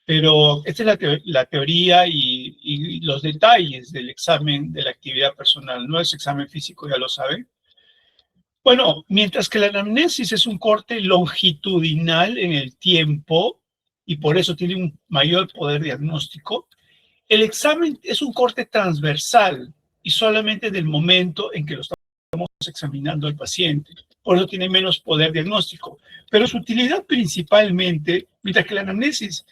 Pero esta es la teoría y los detalles del examen de la actividad personal. No es examen físico, ya lo saben. Bueno, mientras que la anamnesis es un corte longitudinal en el tiempo y por eso tiene un mayor poder diagnóstico, el examen es un corte transversal y solamente del momento en que lo estamos examinando al paciente. Por eso tiene menos poder diagnóstico. Pero su utilidad principalmente, mientras que la anamnesis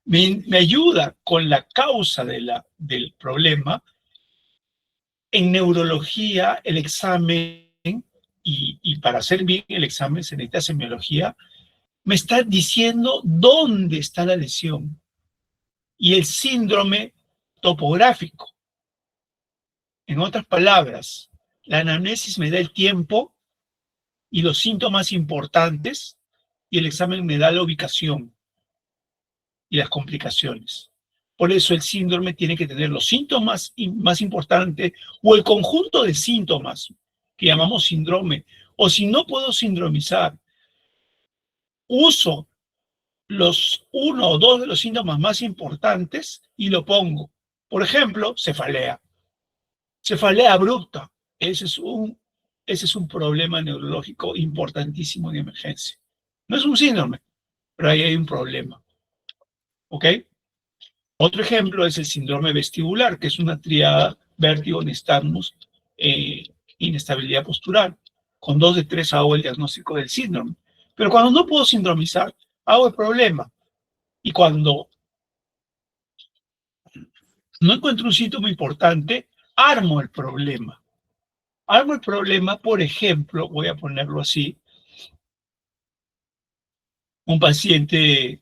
me ayuda con la causa del problema, en neurología el examen, y para hacer bien el examen se necesita semiología, me está diciendo dónde está la lesión y el síndrome topográfico. En otras palabras, la anamnesis me da el tiempo y los síntomas importantes y el examen me da la ubicación y las complicaciones. Por eso el síndrome tiene que tener los síntomas más importantes o el conjunto de síntomas que llamamos síndrome. O si no puedo sindromizar, uso los uno o dos de los síntomas más importantes y lo pongo. Por ejemplo, cefalea. Cefalea abrupta. Ese es un problema neurológico importantísimo en emergencia. No es un síndrome, pero ahí hay un problema. ¿Ok? Otro ejemplo es el síndrome vestibular, que es una triada vértigo, nistagmus, inestabilidad postural. Con 2 de 3 hago el diagnóstico del síndrome. Pero cuando no puedo sindromizar, hago el problema. Y cuando no encuentro un síntoma importante, armo el problema. Armo el problema, por ejemplo, voy a ponerlo así, un paciente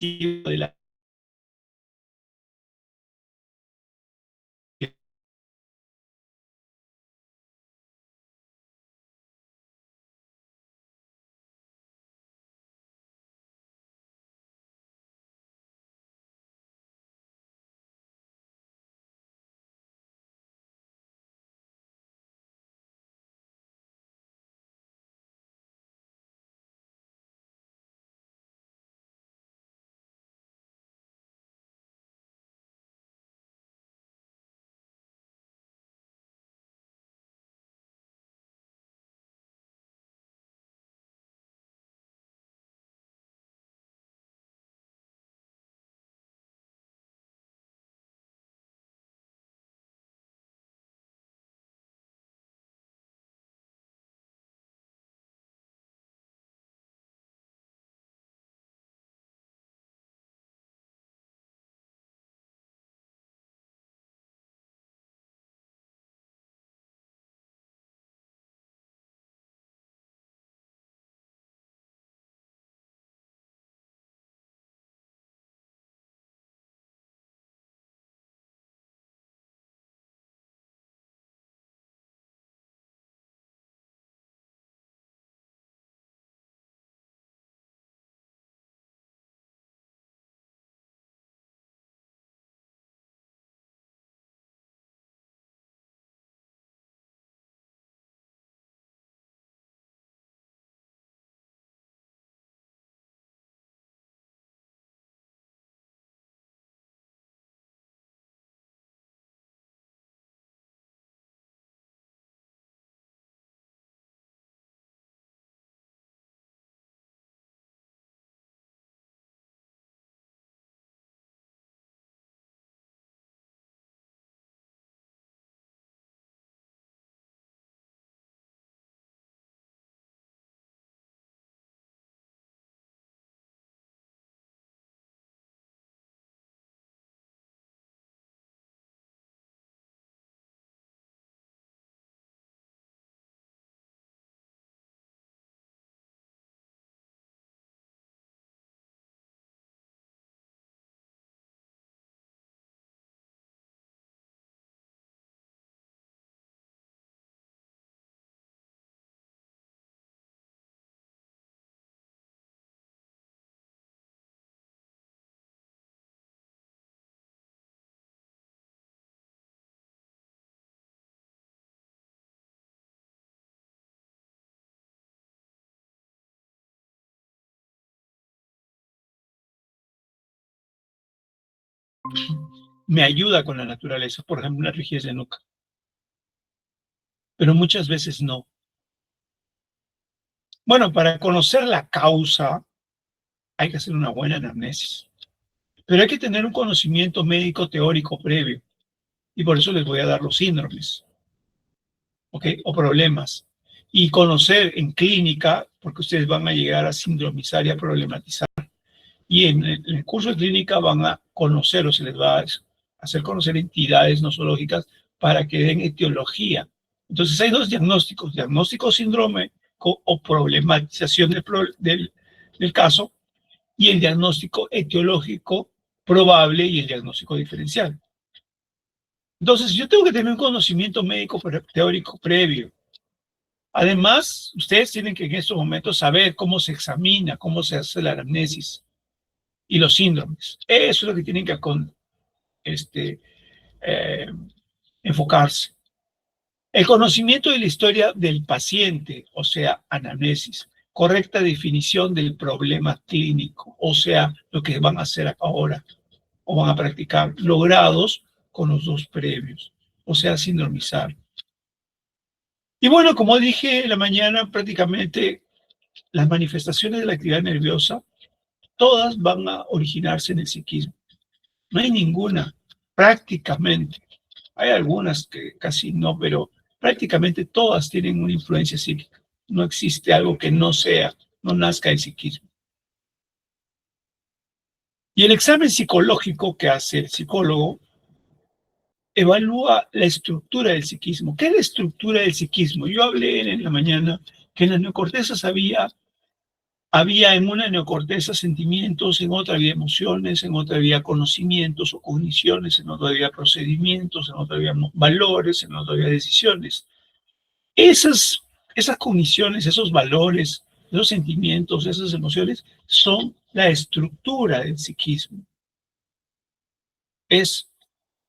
de la me ayuda con la naturaleza, por ejemplo, una rigidez de nuca. Pero muchas veces no. Bueno, para conocer la causa hay que hacer una buena anamnesis. Pero hay que tener un conocimiento médico teórico previo. Y por eso les voy a dar los síndromes, ¿ok? O problemas. Y conocer en clínica, porque ustedes van a llegar a sindromizar y a problematizar. Y en el curso de clínica van a conocer o se les va a hacer conocer entidades nosológicas para que den etiología. Entonces hay dos diagnósticos, diagnóstico síndrome o problematización del caso y el diagnóstico etiológico probable y el diagnóstico diferencial. Entonces yo tengo que tener un conocimiento médico teórico previo. Además, ustedes tienen que en estos momentos saber cómo se examina, cómo se hace la anamnesis y los síndromes. Eso es lo que tienen que eh, enfocarse. El conocimiento de la historia del paciente, o sea, anamnesis, correcta definición del problema clínico, o sea, lo que van a hacer ahora o van a practicar, logrados con los dos previos, o sea, sindromizar. Y bueno, como dije en la mañana, prácticamente las manifestaciones de la actividad nerviosa, todas van a originarse en el psiquismo. No hay ninguna, prácticamente. Hay algunas que casi no, pero prácticamente todas tienen una influencia psíquica. No existe algo que no sea, no nazca del psiquismo. Y el examen psicológico que hace el psicólogo evalúa la estructura del psiquismo. ¿Qué es la estructura del psiquismo? Yo hablé en la mañana que en las neocortezas había en una neocorteza sentimientos, en otra había emociones, en otra había conocimientos o cogniciones, en otra había procedimientos, en otra había valores, en otra había decisiones. Esas cogniciones, esos valores, esos sentimientos, esas emociones son la estructura del psiquismo. Es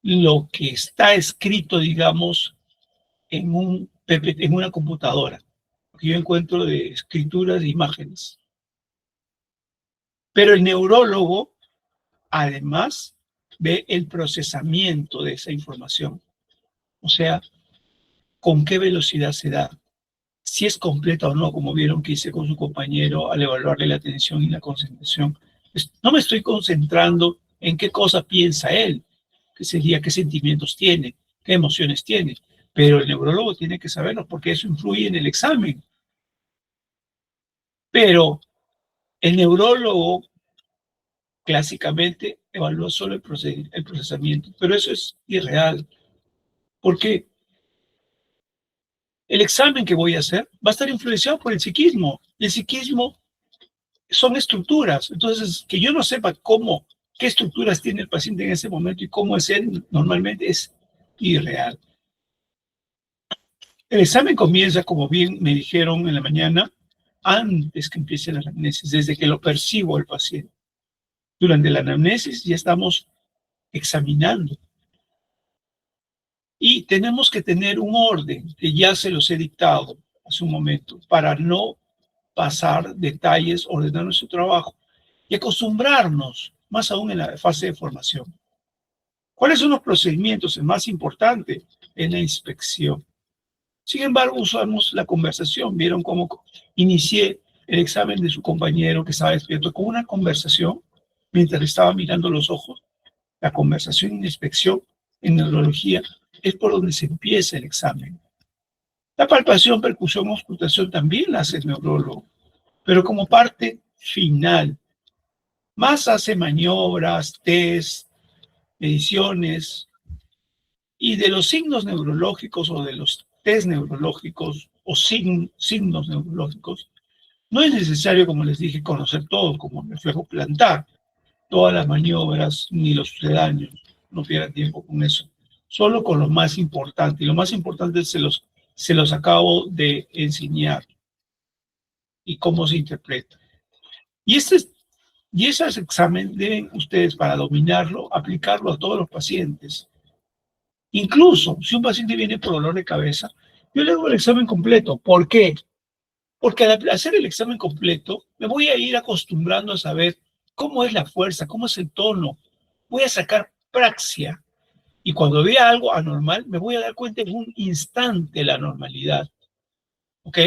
lo que está escrito, digamos, en una computadora, que yo encuentro de escrituras de imágenes. Pero el neurólogo, además, ve el procesamiento de esa información. O sea, con qué velocidad se da, si es completa o no, como vieron que hice con su compañero al evaluarle la atención y la concentración. No me estoy concentrando en qué cosa piensa él, qué sería, qué sentimientos tiene, qué emociones tiene, pero el neurólogo tiene que saberlo porque eso influye en el examen. Pero el neurólogo clásicamente evalúa solo el procesamiento, pero eso es irreal, porque el examen que voy a hacer va a estar influenciado por el psiquismo. El psiquismo son estructuras, entonces que yo no sepa qué estructuras tiene el paciente en ese momento y cómo es él normalmente es irreal. El examen comienza, como bien me dijeron en la mañana, antes que empiece la anamnesis, desde que lo percibo el paciente. Durante la anamnesis ya estamos examinando. Y tenemos que tener un orden, que ya se los he dictado hace un momento, para no pasar detalles, ordenar nuestro trabajo y acostumbrarnos, más aún en la fase de formación. ¿Cuáles son los procedimientos? El más importante es la inspección. Sin embargo, usamos la conversación. ¿Vieron cómo inicié el examen de su compañero que estaba despierto con una conversación mientras le estaba mirando los ojos? La conversación y la inspección en neurología es por donde se empieza el examen. La palpación, percusión, auscultación también la hace el neurólogo, pero como parte final. Más hace maniobras, test, mediciones, y de los signos neurológicos o de los test neurológicos o signos neurológicos, no es necesario, como les dije, conocer todo como reflejo plantar, todas las maniobras ni los sucedáneos, no pierdan tiempo con eso, solo con lo más importante, y lo más importante se los acabo de enseñar y cómo se interpreta. Y ese examen deben ustedes, para dominarlo, aplicarlo a todos los pacientes. Incluso si un paciente viene por dolor de cabeza, yo le hago el examen completo. ¿Por qué? Porque al hacer el examen completo, me voy a ir acostumbrando a saber cómo es la fuerza, cómo es el tono. Voy a sacar praxia. Y cuando vea algo anormal, me voy a dar cuenta en un instante de la normalidad. ¿Ok?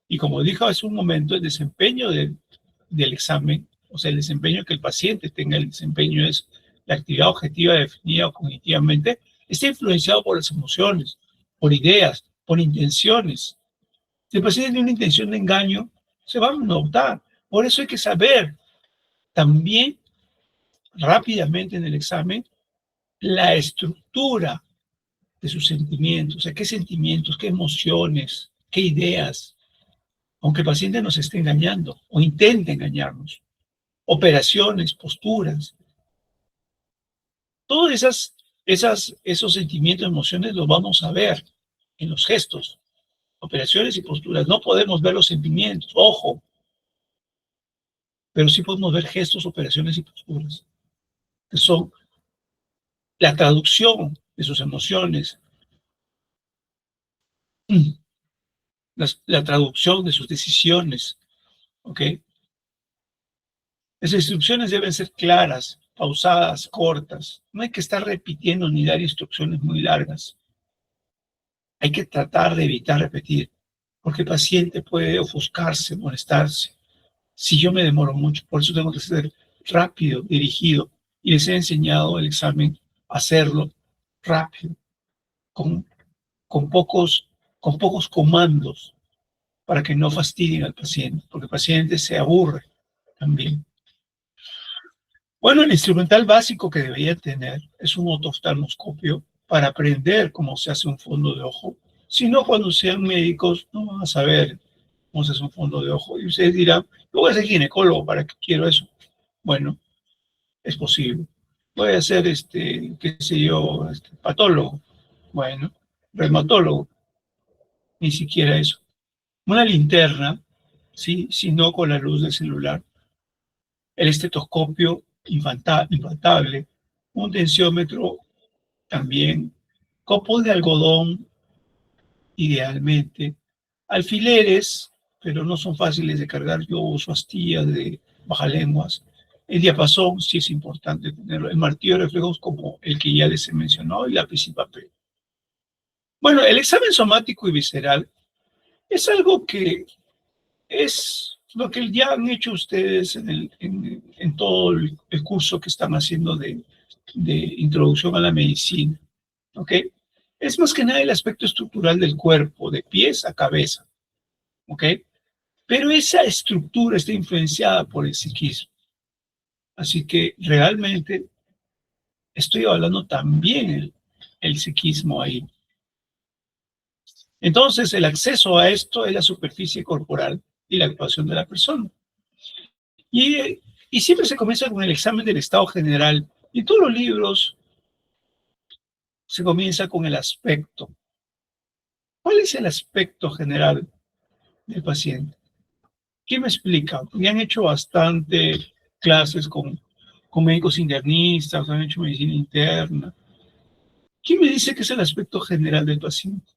Y como dijo hace un momento, el desempeño del examen, o sea, el desempeño que el paciente tenga, el desempeño es la actividad objetiva definida cognitivamente, está influenciado por las emociones, por ideas, por intenciones. Si el paciente tiene una intención de engaño, se va a notar. Por eso hay que saber también rápidamente en el examen la estructura de sus sentimientos, o sea, qué sentimientos, qué emociones, qué ideas, aunque el paciente nos esté engañando o intente engañarnos, operaciones, posturas, todos esos sentimientos, emociones los vamos a ver en los gestos, operaciones y posturas. No podemos ver los sentimientos, ojo, pero sí podemos ver gestos, operaciones y posturas, que son la traducción de sus emociones, la traducción de sus decisiones, ¿ok? Las instrucciones deben ser claras, pausadas, cortas. No hay que estar repitiendo ni dar instrucciones muy largas. Hay que tratar de evitar repetir, porque el paciente puede ofuscarse, molestarse. Si yo me demoro mucho, por eso tengo que ser rápido, dirigido. Y les he enseñado el examen a hacerlo rápido, con, con, pocos, con pocos comandos, para que no fastidien al paciente, porque el paciente se aburre también. Bueno, el instrumental básico que debería tener es un otoftalmoscopio para aprender cómo se hace un fondo de ojo. Si no, cuando sean médicos no van a saber cómo se hace un fondo de ojo. Y ustedes dirán, yo voy a ser ginecólogo, ¿para qué quiero eso? Bueno, es posible. Voy a ser, qué sé yo, patólogo. Bueno, reumatólogo, ni siquiera eso. Una linterna, ¿sí? Si no con la luz del celular, el estetoscopio infantable, un tensiómetro también, copos de algodón, idealmente, alfileres, pero no son fáciles de cargar. Yo uso astillas de bajalenguas. El diapasón sí es importante tenerlo. El martillo de reflejos como el que ya les he mencionado y lápiz y papel. Bueno, el examen somático y visceral es algo que es lo que ya han hecho ustedes en todo el curso que están haciendo de introducción a la medicina, ¿ok? Es más que nada el aspecto estructural del cuerpo, de pies a cabeza, ¿ok? Pero esa estructura está influenciada por el psiquismo. Así que realmente estoy hablando también el psiquismo ahí. Entonces, el acceso a esto es la superficie corporal y la actuación de la persona. Y siempre se comienza con el examen del estado general. Y todos los libros se comienza con el aspecto. ¿Cuál es el aspecto general del paciente? ¿Quién me explica? Me han hecho bastante clases con médicos internistas, han hecho medicina interna. ¿Quién me dice que es el aspecto general del paciente?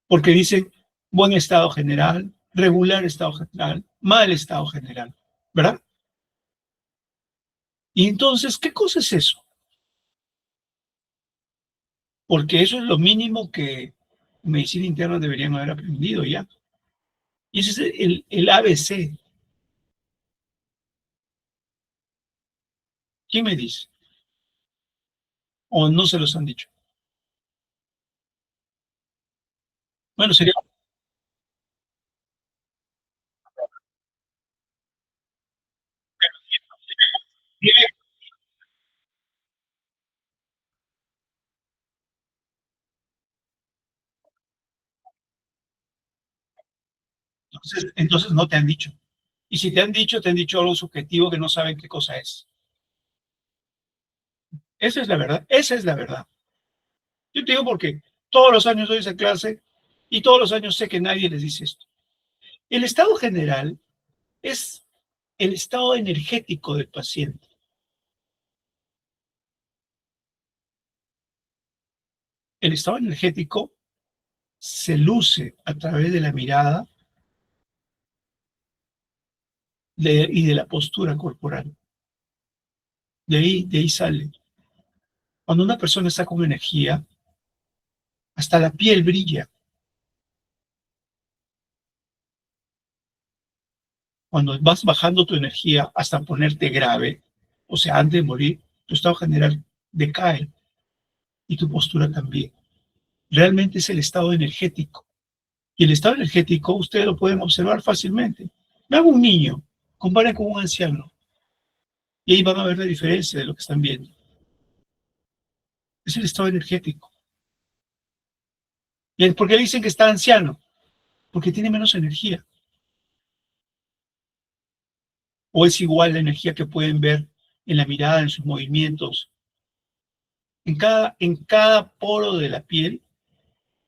Porque dicen buen estado general, regular estado general, mal estado general, ¿verdad? Y entonces, ¿qué cosa es eso? Porque eso es lo mínimo que medicina interna deberían haber aprendido ya. Y ese es el ABC. ¿Quién me dice? ¿O no se los han dicho? Bueno, sería... Entonces no te han dicho. Y si te han dicho algo subjetivo que no saben qué cosa es. Esa es la verdad, esa es la verdad. Yo te digo porque todos los años doy esa clase y todos los años sé que nadie les dice esto. El estado general es el estado energético del paciente. El estado energético se luce a través de la mirada y de la postura corporal. De ahí sale. Cuando una persona está con energía, hasta la piel brilla. Cuando vas bajando tu energía hasta ponerte grave, o sea, antes de morir, tu estado general decae y tu postura también. Realmente es el estado energético. Y el estado energético ustedes lo pueden observar fácilmente. Me hago un niño, comparen con un anciano, y ahí van a ver la diferencia de lo que están viendo. Es el estado energético. ¿Y por qué dicen que está anciano? Porque tiene menos energía. O es igual la energía que pueden ver en la mirada, en sus movimientos. En cada poro de la piel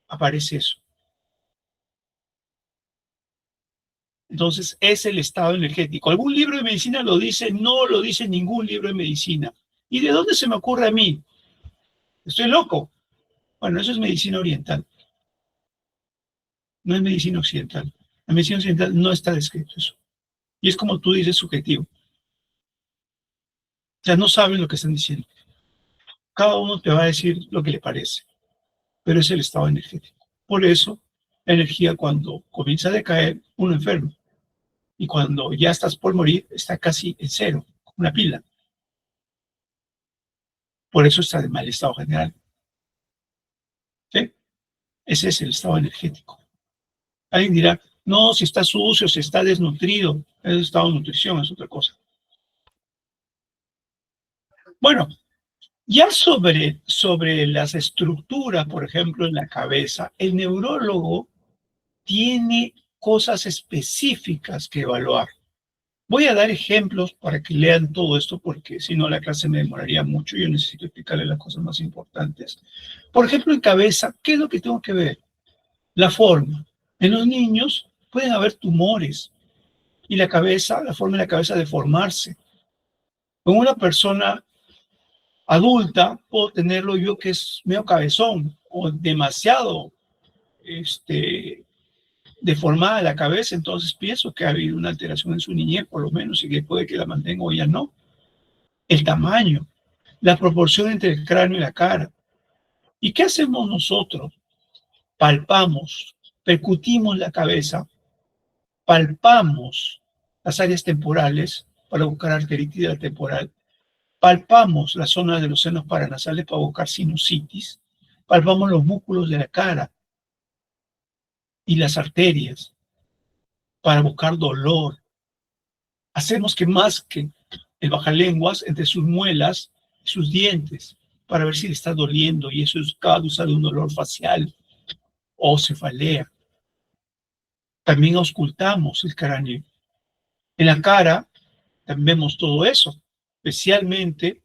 aparece eso. Entonces, es el estado energético. ¿Algún libro de medicina lo dice? No lo dice ningún libro de medicina. ¿Y de dónde se me ocurre a mí? ¿Estoy loco? Bueno, eso es medicina oriental. No es medicina occidental. La medicina occidental no está descrito eso. Y es como tú dices, subjetivo. O sea, no saben lo que están diciendo. Cada uno te va a decir lo que le parece, pero es el estado energético. Por eso, la energía cuando comienza a decaer, uno enferma. Y cuando ya estás por morir, está casi en cero, una pila. Por eso está de mal estado general. ¿Sí? Ese es el estado energético. Alguien dirá, no, si está sucio, si está desnutrido, es estado de nutrición, es otra cosa. Bueno, ya sobre las estructuras, por ejemplo, en la cabeza, el neurólogo tiene cosas específicas que evaluar. Voy a dar ejemplos para que lean todo esto, porque si no la clase me demoraría mucho. Yo necesito explicarles las cosas más importantes. Por ejemplo, en cabeza, ¿qué es lo que tengo que ver? La forma. En los niños pueden haber tumores y la cabeza, la forma de la cabeza deformarse. Con una persona adulta puedo tenerlo yo que es medio cabezón o demasiado deformada la cabeza, entonces pienso que ha habido una alteración en su niñez, por lo menos, y que puede que la mantenga o ya no. El tamaño, la proporción entre el cráneo y la cara. ¿Y qué hacemos nosotros? Palpamos, percutimos la cabeza, palpamos las áreas temporales para buscar arteritis temporal, palpamos la zona de los senos paranasales para buscar sinusitis, palpamos los músculos de la cara y las arterias para buscar dolor. Hacemos que masque el bajalenguas entre sus muelas y sus dientes para ver si le está doliendo y eso es causa de un dolor facial o cefalea. También auscultamos el cráneo. En la cara también vemos todo eso, especialmente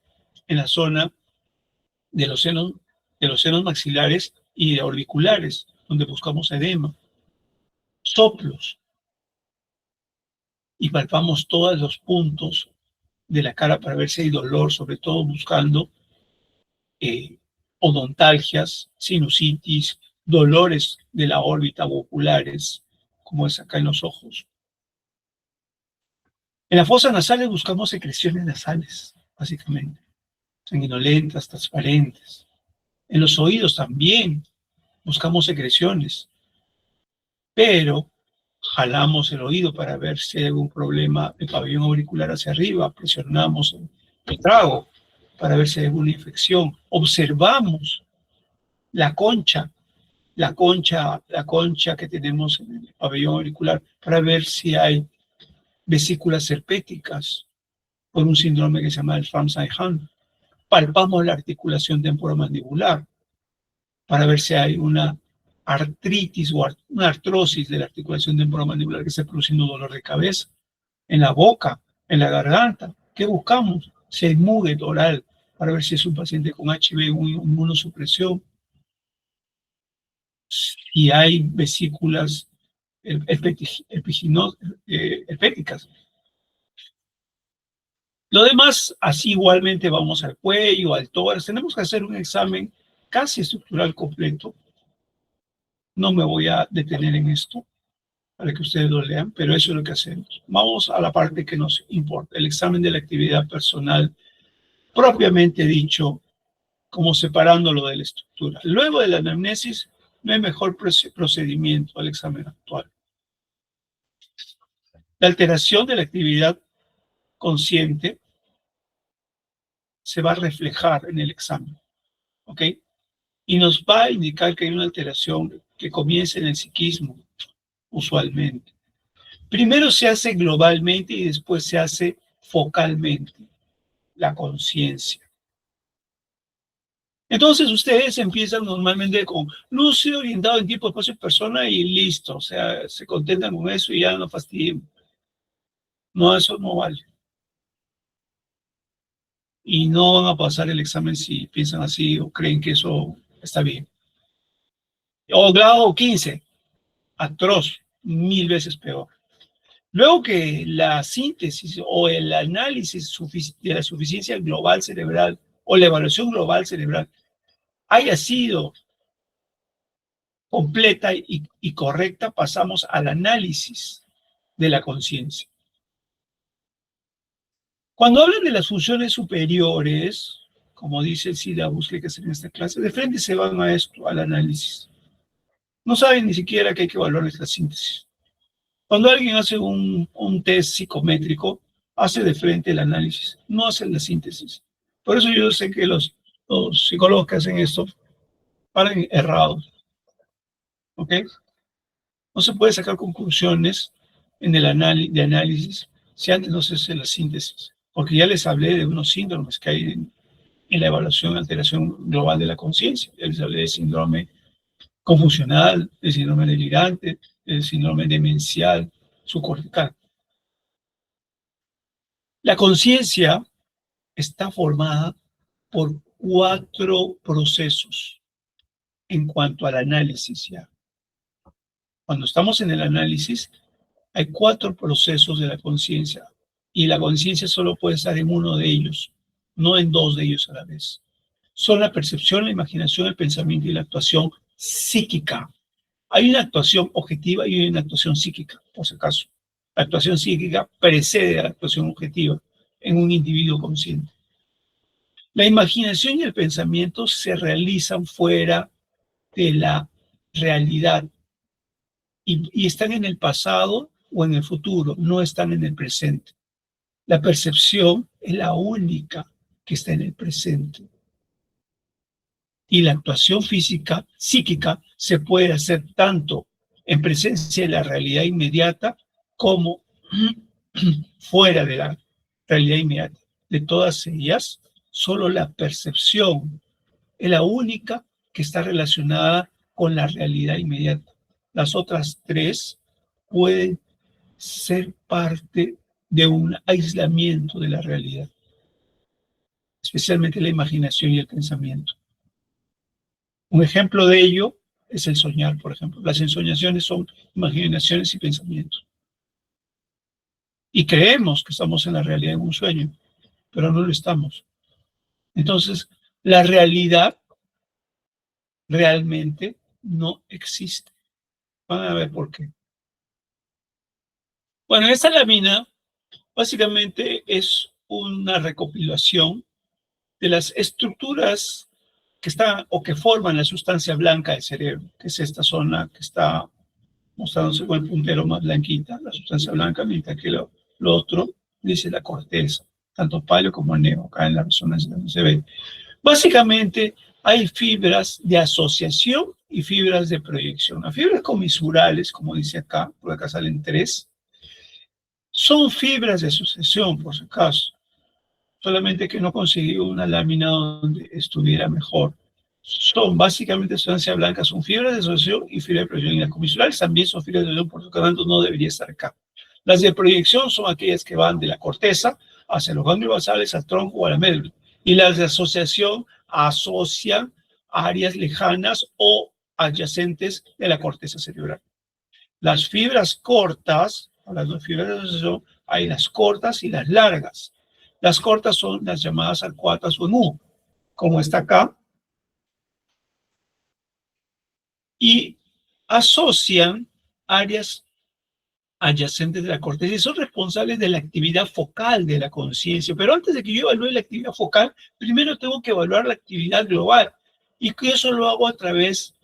en la zona de los senos maxilares y orbiculares, donde buscamos edema. Soplos. Y palpamos todos los puntos de la cara para ver si hay dolor, sobre todo buscando odontalgias, sinusitis, dolores de la órbita o oculares, como es acá en los ojos. En las fosas nasales buscamos secreciones nasales, básicamente, sanguinolentas, transparentes. En los oídos también buscamos secreciones, pero jalamos el oído para ver si hay algún problema de pabellón auricular hacia arriba, presionamos el trago para ver si hay alguna infección, observamos la concha que tenemos en el pabellón auricular para ver si hay vesículas herpéticas por un síndrome que se llama el Framstein-Hahn. Palpamos la articulación temporomandibular para ver si hay una artritis o una artrosis de la articulación temporomandibular que está produciendo dolor de cabeza. En la boca, en la garganta, ¿qué buscamos? Si hay muget oral para ver si es un paciente con HIV o inmunosupresión. Si hay vesículas herpéticas. Lo demás, así igualmente vamos al cuello, al tórax. Tenemos que hacer un examen casi estructural completo. No me voy a detener en esto para que ustedes lo lean, pero eso es lo que hacemos. Vamos a la parte que nos importa, el examen de la actividad personal propiamente dicho, como separándolo de la estructura. Luego de la anamnesis, no hay mejor procedimiento al examen actual. La alteración de la actividad consciente se va a reflejar en el examen, ¿ok? Y nos va a indicar que hay una alteración que comienza en el psiquismo, usualmente. Primero se hace globalmente y después se hace focalmente, la conciencia. Entonces ustedes empiezan normalmente con lúcido, orientado en tiempo, espacio y persona y listo. O sea, se contentan con eso y ya no fastidien. No, eso no vale. Y no van a pasar el examen si piensan así o creen que eso está bien. O grado 15, atroz, 1000 veces peor. Luego que la síntesis o el análisis de la suficiencia global cerebral o la evaluación global cerebral haya sido completa y correcta, pasamos al análisis de la conciencia. Cuando hablan de las funciones superiores, como dice el sílabus que hay que hacer en esta clase, de frente se van a esto, al análisis. No saben ni siquiera que hay que evaluar la síntesis. Cuando alguien hace un test psicométrico, hace de frente el análisis, no hace la síntesis. Por eso yo sé que los psicólogos que hacen esto paran errados, ¿ok? No se puede sacar conclusiones en el análisis si antes no se hace la síntesis, porque ya les hablé de unos síndromes que hay en la evaluación de alteración global de la conciencia. Ya les hablé de síndrome confusional, del síndrome delirante, del síndrome demencial, subcortical. La conciencia está formada por 4 procesos en cuanto al análisis ya. Cuando estamos en el análisis, hay 4 procesos de la conciencia y la conciencia solo puede estar en uno de ellos, no en 2 de ellos a la vez. Son la percepción, la imaginación, el pensamiento y la actuación psíquica. Hay una actuación objetiva y hay una actuación psíquica, por si acaso. La actuación psíquica precede a la actuación objetiva en un individuo consciente. La imaginación y el pensamiento se realizan fuera de la realidad y están en el pasado o en el futuro, no están en el presente. La percepción es la única que está en el presente. Y la actuación física, psíquica, se puede hacer tanto en presencia de la realidad inmediata como fuera de la realidad inmediata. De todas ellas, solo la percepción es la única que está relacionada con la realidad inmediata. Las otras 3 pueden ser parte de un aislamiento de la realidad, especialmente la imaginación y el pensamiento. Un ejemplo de ello es el soñar, por ejemplo. Las ensoñaciones son imaginaciones y pensamientos. Y creemos que estamos en la realidad en un sueño, pero no lo estamos. Entonces, la realidad realmente no existe. Van a ver por qué. Bueno, esta lámina básicamente es una recopilación de las estructuras que están o que forman la sustancia blanca del cerebro, que es esta zona que está mostrándose con el puntero más blanquita, la sustancia blanca, mientras que lo otro dice la corteza, tanto palio como negro, acá en la resonancia no se ve. Básicamente hay fibras de asociación y fibras de proyección. Las fibras comisurales, como dice acá, por acá salen 3, son fibras de asociación, por si acaso, solamente que no conseguí una lámina donde estuviera mejor. Son básicamente sustancia blanca, son fibras de asociación y fibras de proyección. Y las comisurales también son fibras de asociación, por lo tanto no debería estar acá. Las de proyección son aquellas que van de la corteza hacia los ganglios basales, al tronco o a la médula. Y las de asociación asocian áreas lejanas o adyacentes de la corteza cerebral. Las fibras cortas, hablando de fibras de asociación, hay las cortas y las largas. Las cortas son las llamadas arcuatas o nu, como está acá, y asocian áreas adyacentes de la corteza y son responsables de la actividad focal de la conciencia. Pero antes de que yo evalúe la actividad focal, primero tengo que evaluar la actividad global. Y que eso lo hago a través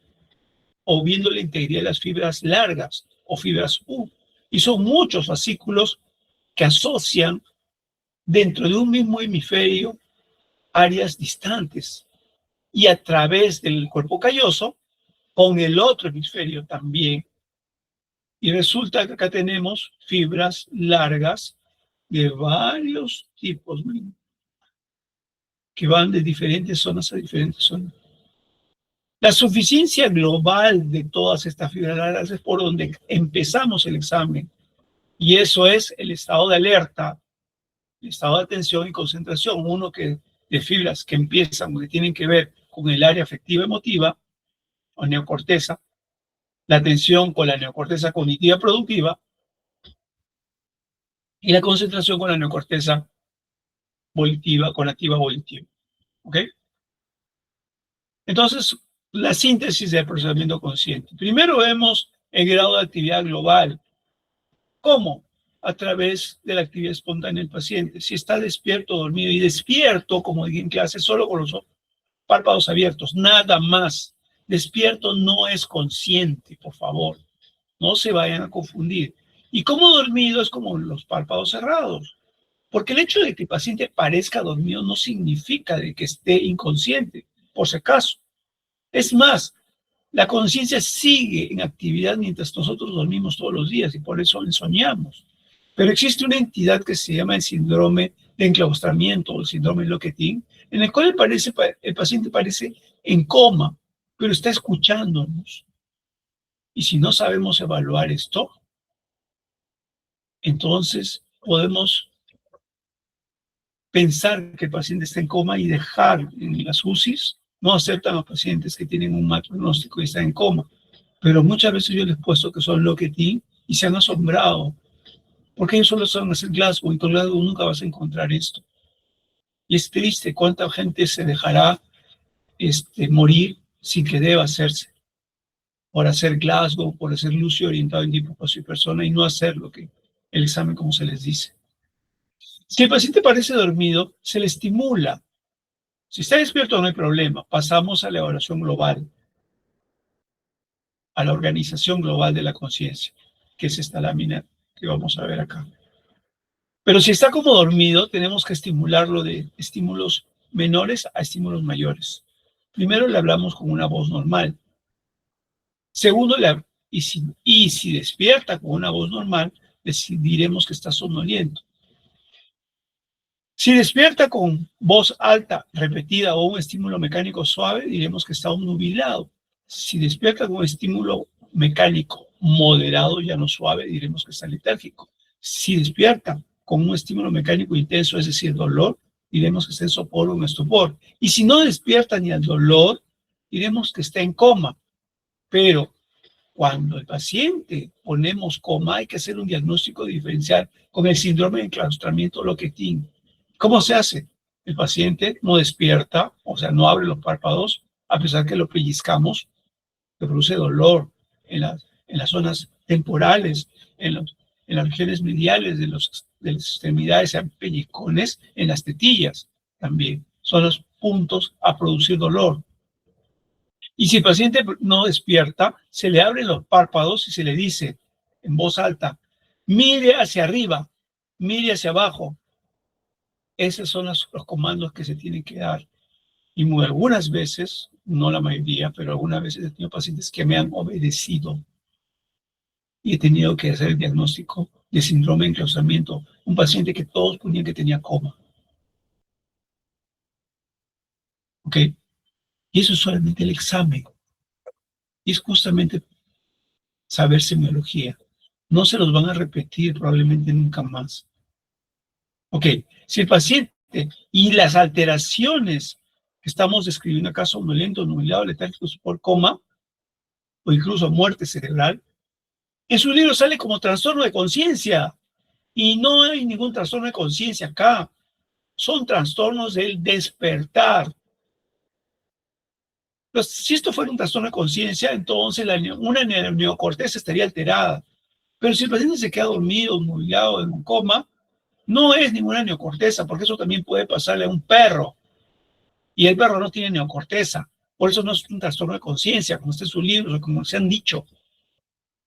o viendo la integridad de las fibras largas o fibras U. Y son muchos fascículos que asocian dentro de un mismo hemisferio áreas distantes y a través del cuerpo calloso con el otro hemisferio también. Y resulta que acá tenemos fibras largas de varios tipos que van de diferentes zonas a diferentes zonas. La suficiencia global de todas estas fibras largas es por donde empezamos el examen. Y eso es el estado de alerta, el estado de atención y concentración. Uno que de fibras que empiezan, que tienen que ver con el área afectiva emotiva o neocorteza, la atención con la neocorteza cognitiva productiva y la concentración con la neocorteza volitiva, con activa volitiva. ¿Ok? Entonces, la síntesis del procesamiento consciente. Primero vemos el grado de actividad global. ¿Cómo? A través de la actividad espontánea del paciente. Si está despierto, dormido y despierto, como dije en clase, solo con los párpados abiertos, nada más. Despierto no es consciente, por favor. No se vayan a confundir. Y como dormido es como los párpados cerrados. Porque el hecho de que el paciente parezca dormido no significa de que esté inconsciente, por si acaso. Es más, la conciencia sigue en actividad mientras nosotros dormimos todos los días y por eso soñamos. Pero existe una entidad que se llama el síndrome de enclaustramiento o el síndrome de Lockheed, en el cual el paciente parece en coma, pero está escuchándonos. Y si no sabemos evaluar esto, entonces podemos pensar que el paciente está en coma y dejar en las UCIs. No aceptan a los pacientes que tienen un mal pronóstico y están en coma. Pero muchas veces yo les he puesto que son Lockheed y se han asombrado. Porque ellos solo saben hacer Glasgow y con Glasgow nunca vas a encontrar esto. Y es triste cuánta gente se dejará morir sin que deba hacerse. Por hacer Glasgow, por hacer Lucio orientado en tipo y persona y no hacer lo que el examen como se les dice. Si el paciente parece dormido, se le estimula. Si está despierto no hay problema. Pasamos a la evaluación global, a la organización global de la conciencia, que es esta lámina que vamos a ver acá. Pero si está como dormido, tenemos que estimularlo de estímulos menores a estímulos mayores. Primero le hablamos con una voz normal. Segundo, y si despierta con una voz normal, diremos que está somnoliento. Si despierta con voz alta, repetida o un estímulo mecánico suave, diremos que está obnubilado. Si despierta con un estímulo mecánico moderado, ya no suave, diremos que está letárgico. Si despierta con un estímulo mecánico intenso, es decir, dolor, diremos que está en sopor o en estupor. Y si no despierta ni al dolor, diremos que está en coma. Pero cuando el paciente ponemos coma, hay que hacer un diagnóstico diferencial con el síndrome de enclaustramiento Lockheed. ¿Cómo se hace? El paciente no despierta, o sea, no abre los párpados, a pesar que lo pellizcamos, que produce dolor en las zonas temporales, en las regiones mediales de las extremidades, sean pellizcones, en las tetillas también. Son los puntos a producir dolor. Y si el paciente no despierta, se le abren los párpados y se le dice en voz alta, mire hacia arriba, mire hacia abajo. Esos son los comandos que se tienen que dar. Y algunas veces, no la mayoría, pero algunas veces he tenido pacientes que me han obedecido y he tenido que hacer el diagnóstico de síndrome de enclaustramiento. Un paciente que todos ponían que tenía coma. ¿Ok? Y eso es solamente el examen. Y es justamente saber semiología. No se los van a repetir probablemente nunca más. Ok, si el paciente y las alteraciones que estamos describiendo acá, somnoliento, nubilado, letárgico por coma, o incluso muerte cerebral, en su libro sale como trastorno de conciencia. Y no hay ningún trastorno de conciencia acá. Son trastornos del despertar. Pues, si esto fuera un trastorno de conciencia, entonces una neocorteza estaría alterada. Pero si el paciente se queda dormido, nublado, en un coma, no es ninguna neocorteza, porque eso también puede pasarle a un perro. Y el perro no tiene neocorteza. Por eso no es un trastorno de conciencia, como está en sus libros o como se han dicho.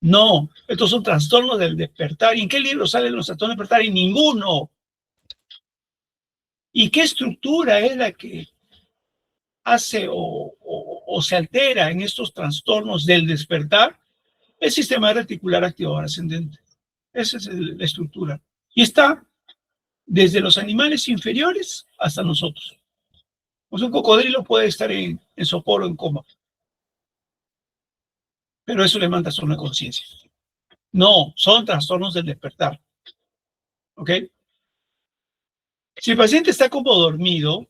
No, estos son trastornos del despertar. ¿Y en qué libro salen los trastornos del despertar? En ninguno. ¿Y qué estructura es la que hace o se altera en estos trastornos del despertar? El sistema reticular activador ascendente. Esa es la estructura. Y está desde los animales inferiores hasta nosotros. Pues un cocodrilo puede estar en sopor o en coma, pero eso le manda trastorno de conciencia. No, son trastornos del despertar. ¿Ok? Si el paciente está como dormido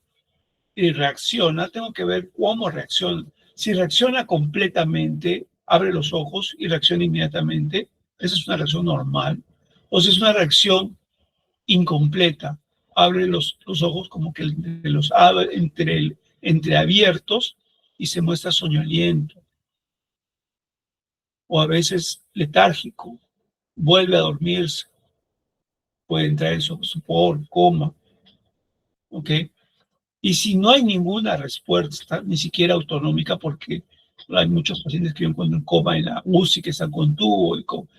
y reacciona, tengo que ver cómo reacciona. Si reacciona completamente, abre los ojos y reacciona inmediatamente, esa es una reacción normal. O si es una reacción incompleta, abre los ojos como que los abre entreabiertos y se muestra soñoliento. O a veces letárgico, vuelve a dormirse, puede entrar en sopor, coma, ¿ok? Y si no hay ninguna respuesta, ni siquiera autonómica, porque hay muchos pacientes que encuentran coma en la UCI, que están con tubo y con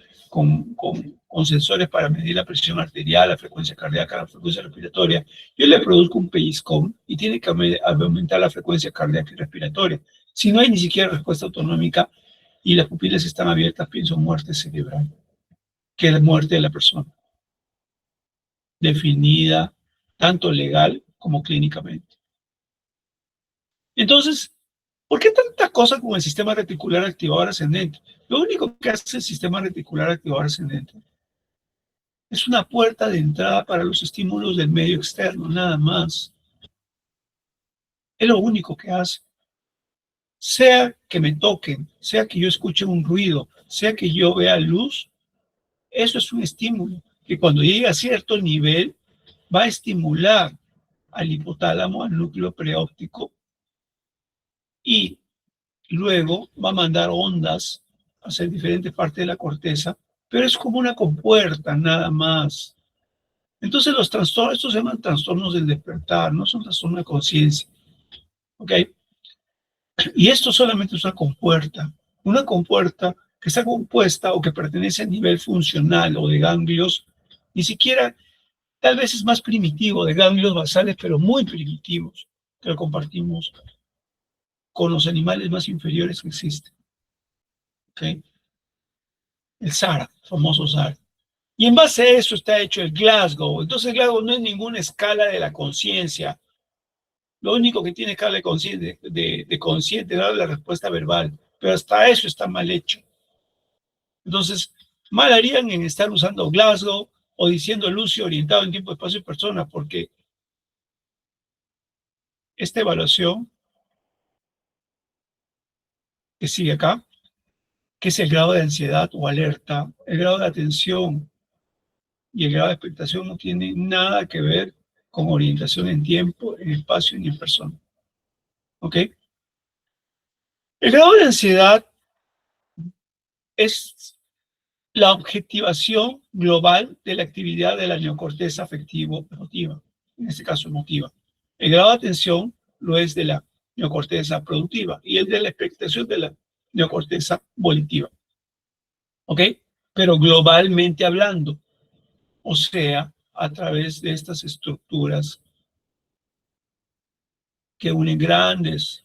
sensores para medir la presión arterial, la frecuencia cardíaca, la frecuencia respiratoria, yo le produzco un pellizcón y tiene que aumentar la frecuencia cardíaca y respiratoria. Si no hay ni siquiera respuesta autonómica y las pupilas están abiertas, pienso en muerte cerebral, que es la muerte de la persona, definida tanto legal como clínicamente. Entonces, ¿por qué tanta cosa con el sistema reticular activador ascendente? Lo único que hace el sistema reticular activador ascendente es una puerta de entrada para los estímulos del medio externo, nada más. Es lo único que hace. Sea que me toquen, sea que yo escuche un ruido, sea que yo vea luz, eso es un estímulo que cuando llegue a cierto nivel va a estimular al hipotálamo, al núcleo preóptico, y luego va a mandar ondas hacia diferentes partes de la corteza, pero es como una compuerta nada más. Entonces los trastornos, estos se llaman trastornos del despertar, no son trastornos de conciencia. ¿Ok? Y esto solamente es una compuerta que está compuesta o que pertenece al nivel funcional o de ganglios, ni siquiera, tal vez es más primitivo, de ganglios basales, pero muy primitivos, que lo compartimos con los animales más inferiores que existen. ¿Okay? El SARA, el famoso SARA. Y en base a eso está hecho el Glasgow. Entonces el Glasgow no es ninguna escala de la conciencia. Lo único que tiene escala de conciencia es dar la respuesta verbal. Pero hasta eso está mal hecho. Entonces, mal harían en estar usando Glasgow o diciendo Lucio orientado en tiempo, espacio y persona, porque esta evaluación que sigue acá, que es el grado de ansiedad o alerta, el grado de atención y el grado de expectación no tiene nada que ver con orientación en tiempo, en espacio ni en persona. ¿Ok? El grado de ansiedad es la objetivación global de la actividad de la neocorteza afectivo-emotiva, en este caso emotiva. El grado de atención lo es de la neocorteza productiva y el de la expectación de la neocorteza volitiva. ¿Ok? Pero globalmente hablando, o sea, a través de estas estructuras que unen grandes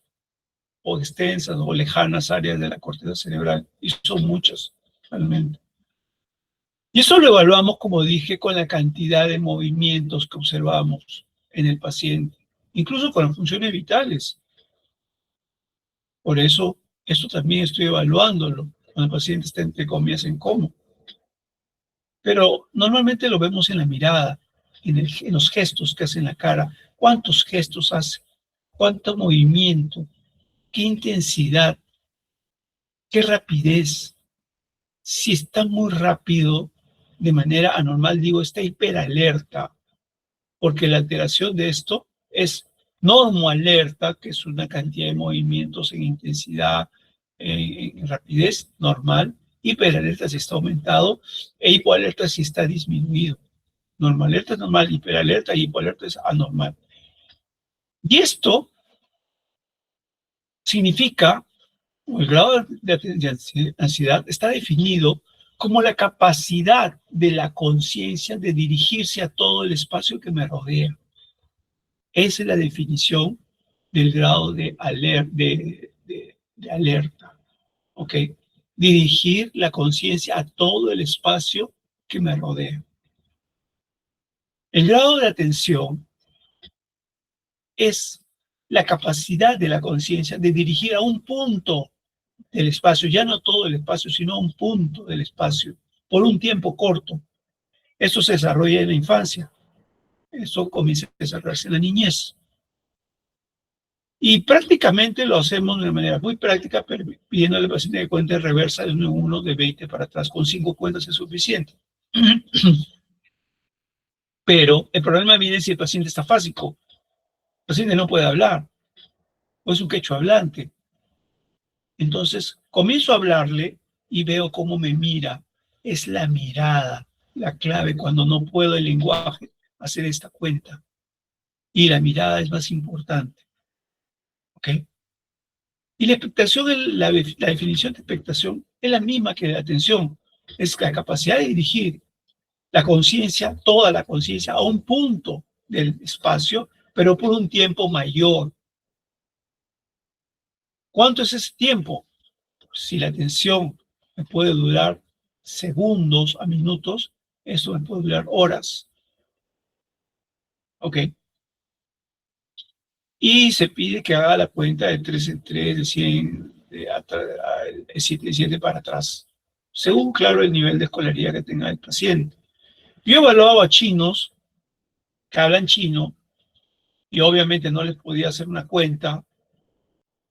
o extensas o lejanas áreas de la corteza cerebral, y son muchas realmente. Y eso lo evaluamos, como dije, con la cantidad de movimientos que observamos en el paciente, incluso con las funciones vitales. Por eso, esto también estoy evaluándolo cuando el paciente está, entre comillas, en coma. Pero normalmente lo vemos en la mirada, en los gestos que hace en la cara. ¿Cuántos gestos hace? ¿Cuánto movimiento? ¿Qué intensidad? ¿Qué rapidez? Si está muy rápido, de manera anormal, digo, está hiperalerta, porque la alteración de esto es normoalerta, que es una cantidad de movimientos en intensidad, en rapidez normal, hiperalerta sí está aumentado e hipoalerta sí está disminuido. Normalerta es normal, hiperalerta y hipoalerta es anormal. Y esto significa, el grado de ansiedad está definido como la capacidad de la conciencia de dirigirse a todo el espacio que me rodea. Esa es la definición del grado de alerta. ¿Ok? Dirigir la conciencia a todo el espacio que me rodea. El grado de atención es la capacidad de la conciencia de dirigir a un punto del espacio, ya no todo el espacio, sino a un punto del espacio, por un tiempo corto. Esto se desarrolla en la infancia, esto comienza a desarrollarse en la niñez. Y prácticamente lo hacemos de manera muy práctica, pidiéndole al paciente que cuente reversa de 1 en 1, de 20 para atrás, con 5 cuentas es suficiente. Pero el problema viene si el paciente está fásico, el paciente no puede hablar, o es un quechua hablante. Entonces, comienzo a hablarle y veo cómo me mira. Es la mirada, la clave cuando no puedo el lenguaje hacer esta cuenta. Y la mirada es más importante. ¿Ok? Y la expectación, la definición de expectación es la misma que la atención. Es la capacidad de dirigir la conciencia, toda la conciencia, a un punto del espacio, pero por un tiempo mayor. ¿Cuánto es ese tiempo? Si la atención me puede durar segundos a minutos, esto me puede durar horas. ¿Ok? Y se pide que haga la cuenta de 3 en 3, de 100, de 7 en 7 para atrás, según, claro, el nivel de escolaridad que tenga el paciente. Yo he evaluado a chinos que hablan chino y obviamente no les podía hacer una cuenta,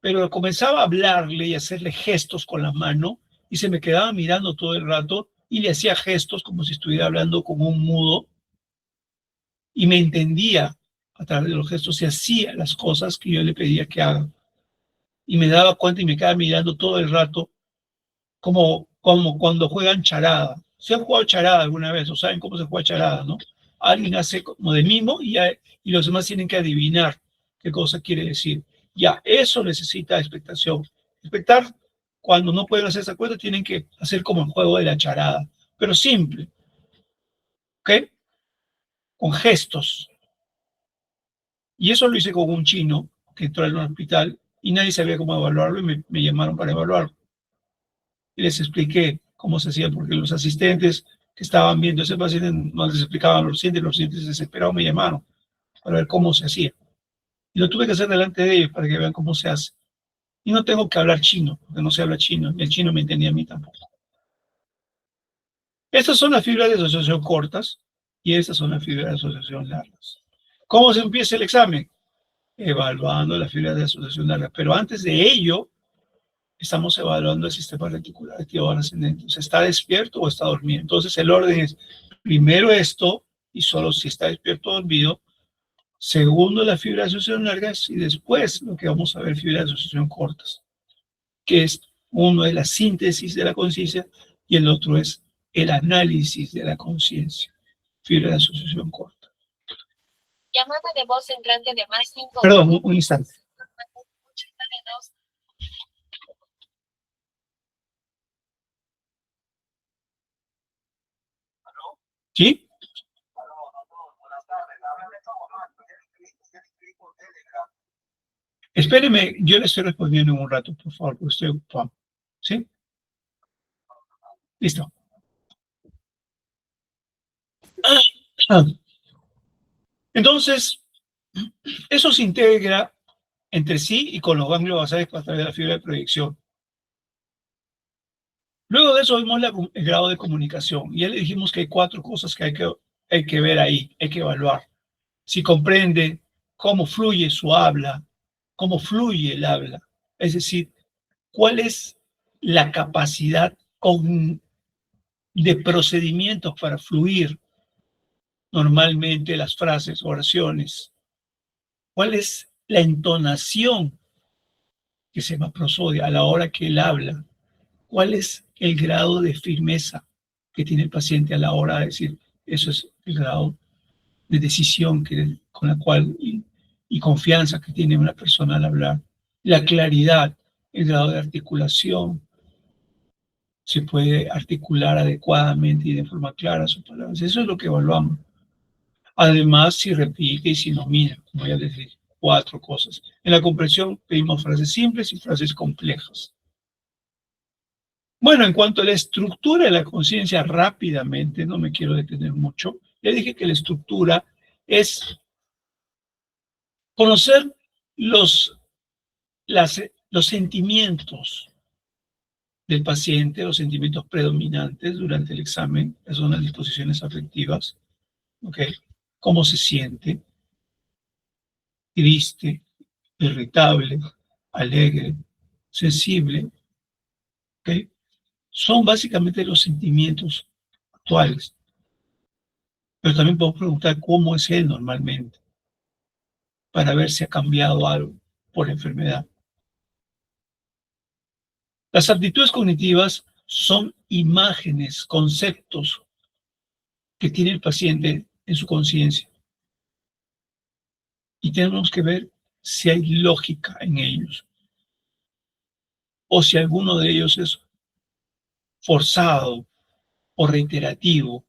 pero comenzaba a hablarle y hacerle gestos con la mano y se me quedaba mirando todo el rato y le hacía gestos como si estuviera hablando con un mudo y me entendía a través de los gestos y hacía las cosas que yo le pedía que haga. Y me daba cuenta y me quedaba mirando todo el rato como cuando juegan charada. ¿Se han jugado charada alguna vez o saben cómo se juega charada, no? Alguien hace como de mimo y los demás tienen que adivinar qué cosa quiere decir. Ya, eso necesita expectación. Expectar, cuando no pueden hacer esa cuenta, tienen que hacer como el juego de la charada, pero simple, ¿ok? Con gestos. Y eso lo hice con un chino que entró en un hospital y nadie sabía cómo evaluarlo y me llamaron para evaluarlo. Y les expliqué cómo se hacía, porque los asistentes que estaban viendo ese paciente no les explicaban los pacientes desesperados me llamaron para ver cómo se hacía. Y lo tuve que hacer delante de ellos para que vean cómo se hace. Y no tengo que hablar chino, porque no se habla chino, y el chino me entendía a mí tampoco. Estas son las fibras de asociación cortas y estas son las fibras de asociación largas. ¿Cómo se empieza el examen? Evaluando las fibras de asociación larga. Pero antes de ello, estamos evaluando el sistema reticular activador ascendente. ¿Está despierto o está dormido? Entonces el orden es primero esto, y solo si está despierto o dormido. Segundo, la fibra de asociación largas, y después lo que vamos a ver, fibras de asociación cortas, que es uno es la síntesis de la conciencia y el otro es el análisis de la conciencia. Fibra de asociación corta. Llamada de voz entrante de más 5. Perdón, un instante. ¿Sí? Espéreme, yo le estoy respondiendo en un rato, por favor, porque estoy ocupado. ¿Sí? Listo. Entonces, eso se integra entre sí y con los ganglios basales a través de la fibra de proyección. Luego de eso vimos el grado de comunicación. Y ya le dijimos que hay 4 cosas que hay que ver ahí, hay que evaluar. Si comprende cómo fluye su habla, cómo fluye el habla. Es decir, cuál es la capacidad de procedimientos para fluir normalmente las frases, oraciones. ¿Cuál es la entonación que se llama prosodia a la hora que él habla? ¿Cuál es el grado de firmeza que tiene el paciente a la hora de decir, eso es el grado de decisión con la cual y confianza que tiene una persona al hablar. La claridad, el grado de articulación, se puede articular adecuadamente y de forma clara sus palabras. Eso es lo que evaluamos. Además, si repite y si domina, como ya les dije, 4 cosas. En la comprensión pedimos frases simples y frases complejas. Bueno, en cuanto a la estructura de la conciencia, rápidamente, no me quiero detener mucho, ya dije que la estructura es conocer los sentimientos del paciente, los sentimientos predominantes durante el examen, que son las disposiciones afectivas, ¿ok? Cómo se siente, triste, irritable, alegre, sensible, ¿ok? Son básicamente los sentimientos actuales. Pero también podemos preguntar cómo es él normalmente, para ver si ha cambiado algo por la enfermedad. Las aptitudes cognitivas son imágenes, conceptos que tiene el paciente en su conciencia. Y tenemos que ver si hay lógica en ellos, o si alguno de ellos es forzado o reiterativo.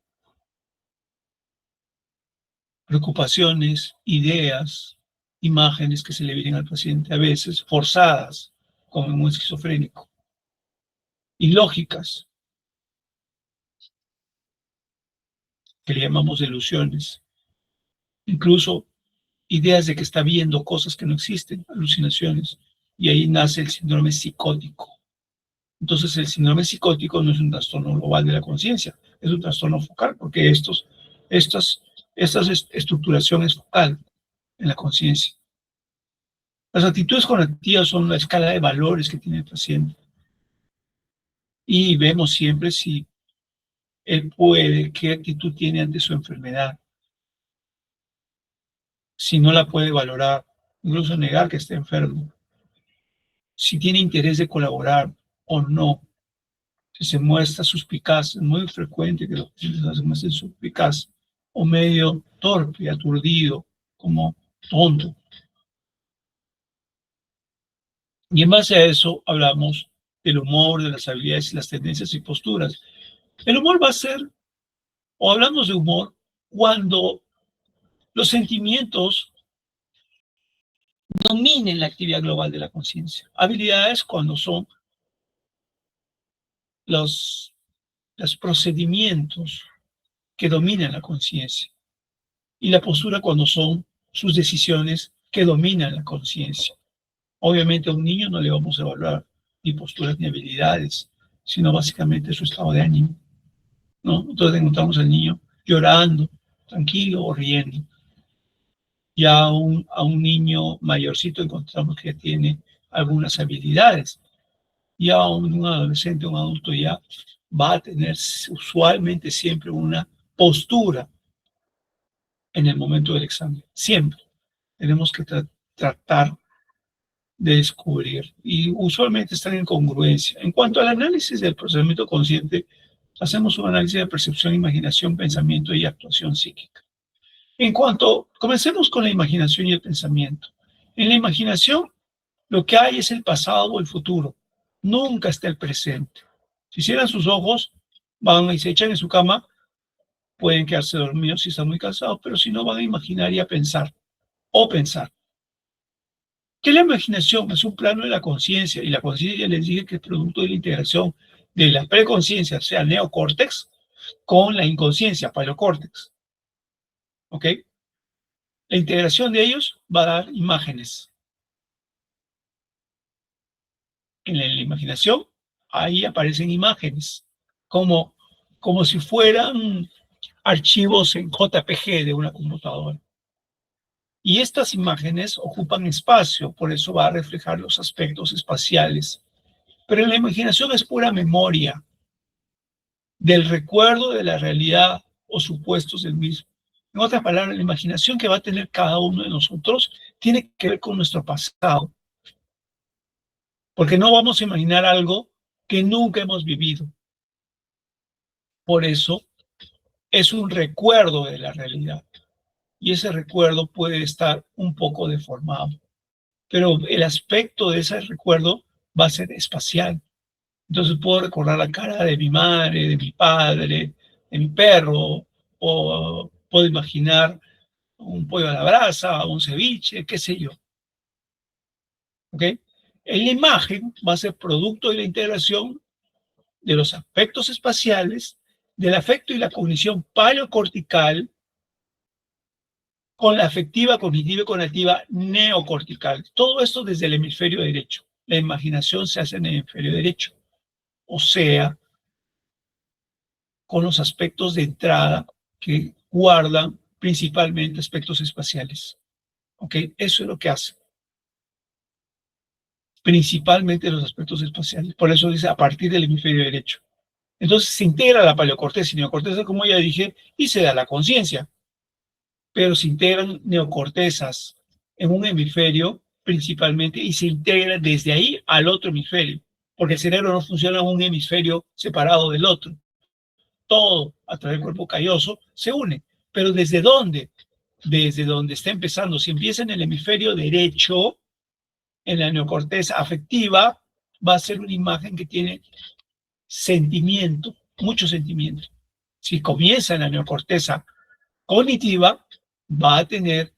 Preocupaciones, ideas, imágenes que se le vienen al paciente, a veces forzadas, como en un esquizofrénico, y lógicas, que le llamamos delusiones. Incluso ideas de que está viendo cosas que no existen, alucinaciones, y ahí nace el síndrome psicótico. Entonces, el síndrome psicótico no es un trastorno global de la conciencia, es un trastorno focal, porque estas estructuración es focal en la conciencia. Las actitudes cognitivas son la escala de valores que tiene el paciente. Y vemos siempre si él puede, qué actitud tiene ante su enfermedad. Si no la puede valorar, incluso negar que está enfermo. Si tiene interés de colaborar o no. Si se muestra suspicaz, es muy frecuente que los pacientes se muestren suspicaz o medio torpe, aturdido, como tonto. Y en base a eso hablamos del humor, de las habilidades, las tendencias y posturas. El humor va a ser, o hablamos de humor, cuando los sentimientos dominen la actividad global de la conciencia. Habilidades cuando son los procedimientos que dominan la conciencia. Y la postura cuando son sus decisiones que dominan la conciencia. Obviamente a un niño no le vamos a evaluar ni posturas ni habilidades, sino básicamente su estado de ánimo, ¿no? Entonces encontramos al niño llorando, tranquilo o riendo. Ya a un niño mayorcito encontramos que tiene algunas habilidades. Ya un adolescente, un adulto ya va a tener usualmente siempre una postura en el momento del examen. Siempre tenemos que tratar de descubrir y usualmente están en congruencia. En cuanto al análisis del procesamiento consciente, hacemos un análisis de percepción, imaginación, pensamiento y actuación psíquica. Comencemos con la imaginación y el pensamiento. En la imaginación, lo que hay es el pasado o el futuro. Nunca está el presente. Si cierran sus ojos, van y se echan en su cama, pueden quedarse dormidos si están muy cansados, pero si no, van a imaginar y a pensar, o pensar. Que la imaginación es un plano de la conciencia, y la conciencia les dije que es producto de la integración de la preconciencia, o sea, neocórtex, con la inconsciencia, paracórtex. ¿Ok? La integración de ellos va a dar imágenes. En la imaginación, ahí aparecen imágenes, como si fueran archivos en JPG de una computadora. Y estas imágenes ocupan espacio, por eso va a reflejar los aspectos espaciales. Pero en la imaginación es pura memoria del recuerdo de la realidad o supuestos del mismo. En otras palabras, la imaginación que va a tener cada uno de nosotros tiene que ver con nuestro pasado. Porque no vamos a imaginar algo que nunca hemos vivido. Por eso es un recuerdo de la realidad. Y ese recuerdo puede estar un poco deformado. Pero el aspecto de ese recuerdo va a ser espacial. Entonces puedo recordar la cara de mi madre, de mi padre, de mi perro, o puedo imaginar un pollo a la brasa, un ceviche, qué sé yo. ¿Ok? En la imagen va a ser producto de la integración de los aspectos espaciales, del afecto y la cognición paleocortical con la afectiva, cognitiva y conativa neocortical. Todo esto desde el hemisferio derecho. La imaginación se hace en el hemisferio derecho. O sea, con los aspectos de entrada que guardan principalmente aspectos espaciales. ¿Ok? Eso es lo que hace. Principalmente los aspectos espaciales. Por eso dice a partir del hemisferio derecho. Entonces se integra la paleocorteza y neocorteza, como ya dije, y se da la conciencia. Pero se integran neocortezas en un hemisferio principalmente y se integran desde ahí al otro hemisferio, porque el cerebro no funciona en un hemisferio separado del otro. Todo a través del cuerpo calloso se une. Pero ¿desde dónde? Desde donde está empezando. Si empieza en el hemisferio derecho, en la neocorteza afectiva, va a ser una imagen que tiene sentimiento, mucho sentimiento. Si comienza en la neocorteza cognitiva, va a tener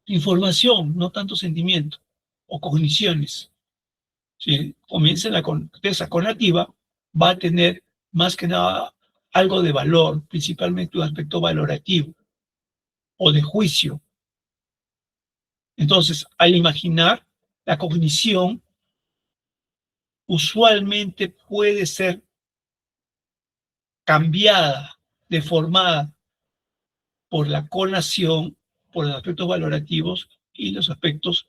información, no tanto sentimiento o cogniciones. Si comienza en la corteza conativa, va a tener más que nada algo de valor, principalmente un aspecto valorativo o de juicio. Entonces, al imaginar, la cognición usualmente puede ser cambiada, deformada por la conación, por los aspectos valorativos y los aspectos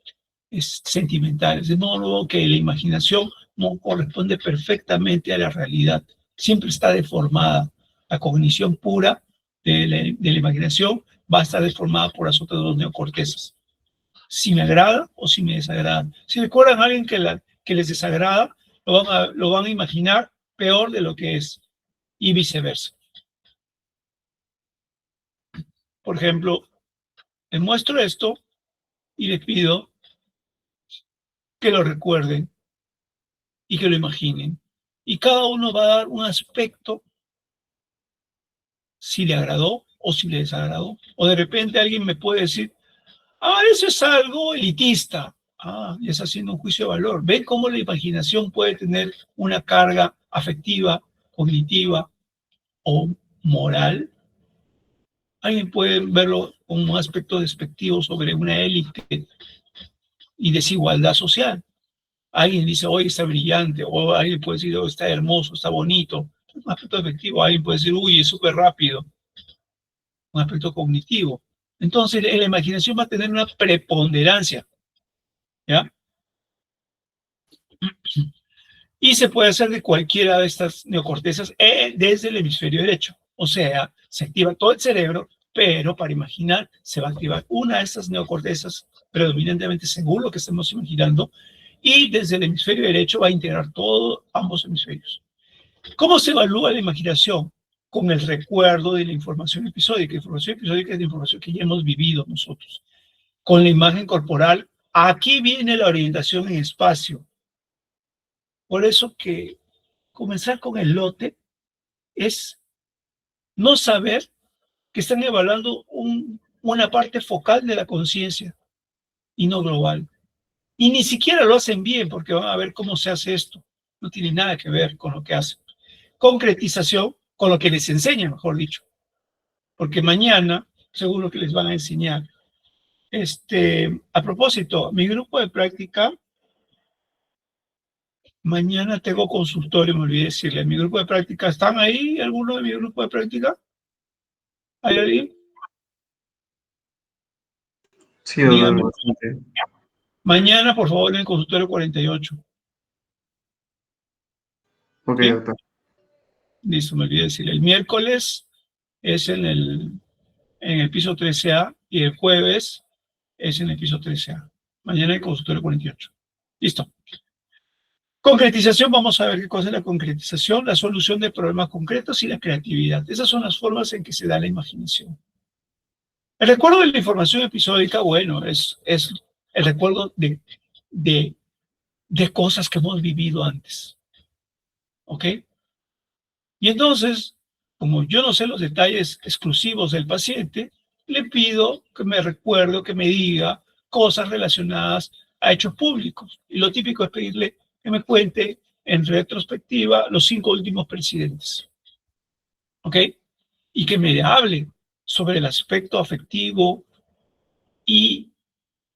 sentimentales. De modo que la imaginación no corresponde perfectamente a la realidad. Siempre está deformada. La cognición pura de la imaginación va a estar deformada por las otras dos neocortezas. Si me agrada o si me desagrada. Si recuerdan a alguien que les desagrada, lo van a imaginar peor de lo que es y viceversa. Por ejemplo, les muestro esto y les pido que lo recuerden y que lo imaginen. Y cada uno va a dar un aspecto si le agradó o si le desagradó. O de repente alguien me puede decir, eso es algo elitista. Y está haciendo un juicio de valor. ¿Ven cómo la imaginación puede tener una carga afectiva, cognitiva o moral? Alguien puede verlo como un aspecto despectivo sobre una élite y desigualdad social. Alguien dice, hoy está brillante, o alguien puede decir, oh, está hermoso, está bonito. Es un aspecto afectivo. Alguien puede decir, uy, es súper rápido. Un aspecto cognitivo. Entonces, la imaginación va a tener una preponderancia, ¿ya? Y se puede hacer de cualquiera de estas neocortezas desde el hemisferio derecho. O sea, se activa todo el cerebro, pero para imaginar se va a activar una de estas neocortezas, predominantemente según lo que estemos imaginando, y desde el hemisferio derecho va a integrar todos ambos hemisferios. ¿Cómo se evalúa la imaginación? Con el recuerdo de la información episódica. La información episódica es la información que ya hemos vivido nosotros. Con la imagen corporal, aquí viene la orientación en espacio. Por eso que comenzar con el lote es no saber que están evaluando una parte focal de la conciencia y no global. Y ni siquiera lo hacen bien porque van a ver cómo se hace esto. No tiene nada que ver con lo que hacen. Concretización con lo que les enseñan, mejor dicho. Porque mañana, según lo que les van a enseñar, a propósito, mi grupo de práctica, mañana tengo consultorio, me olvidé decirle, mi grupo de práctica, ¿están ahí algunos de mi grupo de práctica? ¿Hay alguien? Sí, doctor, Dígame. bastante. Mañana, por favor, en el consultorio 48. Ok, ¿Sí? doctor. Listo, me olvidé decirle. El miércoles es en el piso 13A y el jueves es en el piso 13A. Mañana en el consultorio 48. Listo. Concretización, vamos a ver qué cosa es la concretización, la solución de problemas concretos y la creatividad. Esas son las formas en que se da la imaginación. El recuerdo de la información episódica, bueno, es el recuerdo de cosas que hemos vivido antes. ¿Ok? Y entonces, como yo no sé los detalles exclusivos del paciente, le pido que me recuerde, que me diga cosas relacionadas a hechos públicos. Y lo típico es pedirle que me cuente en retrospectiva los 5 últimos presidentes. ¿Ok? Y que me hable sobre el aspecto afectivo y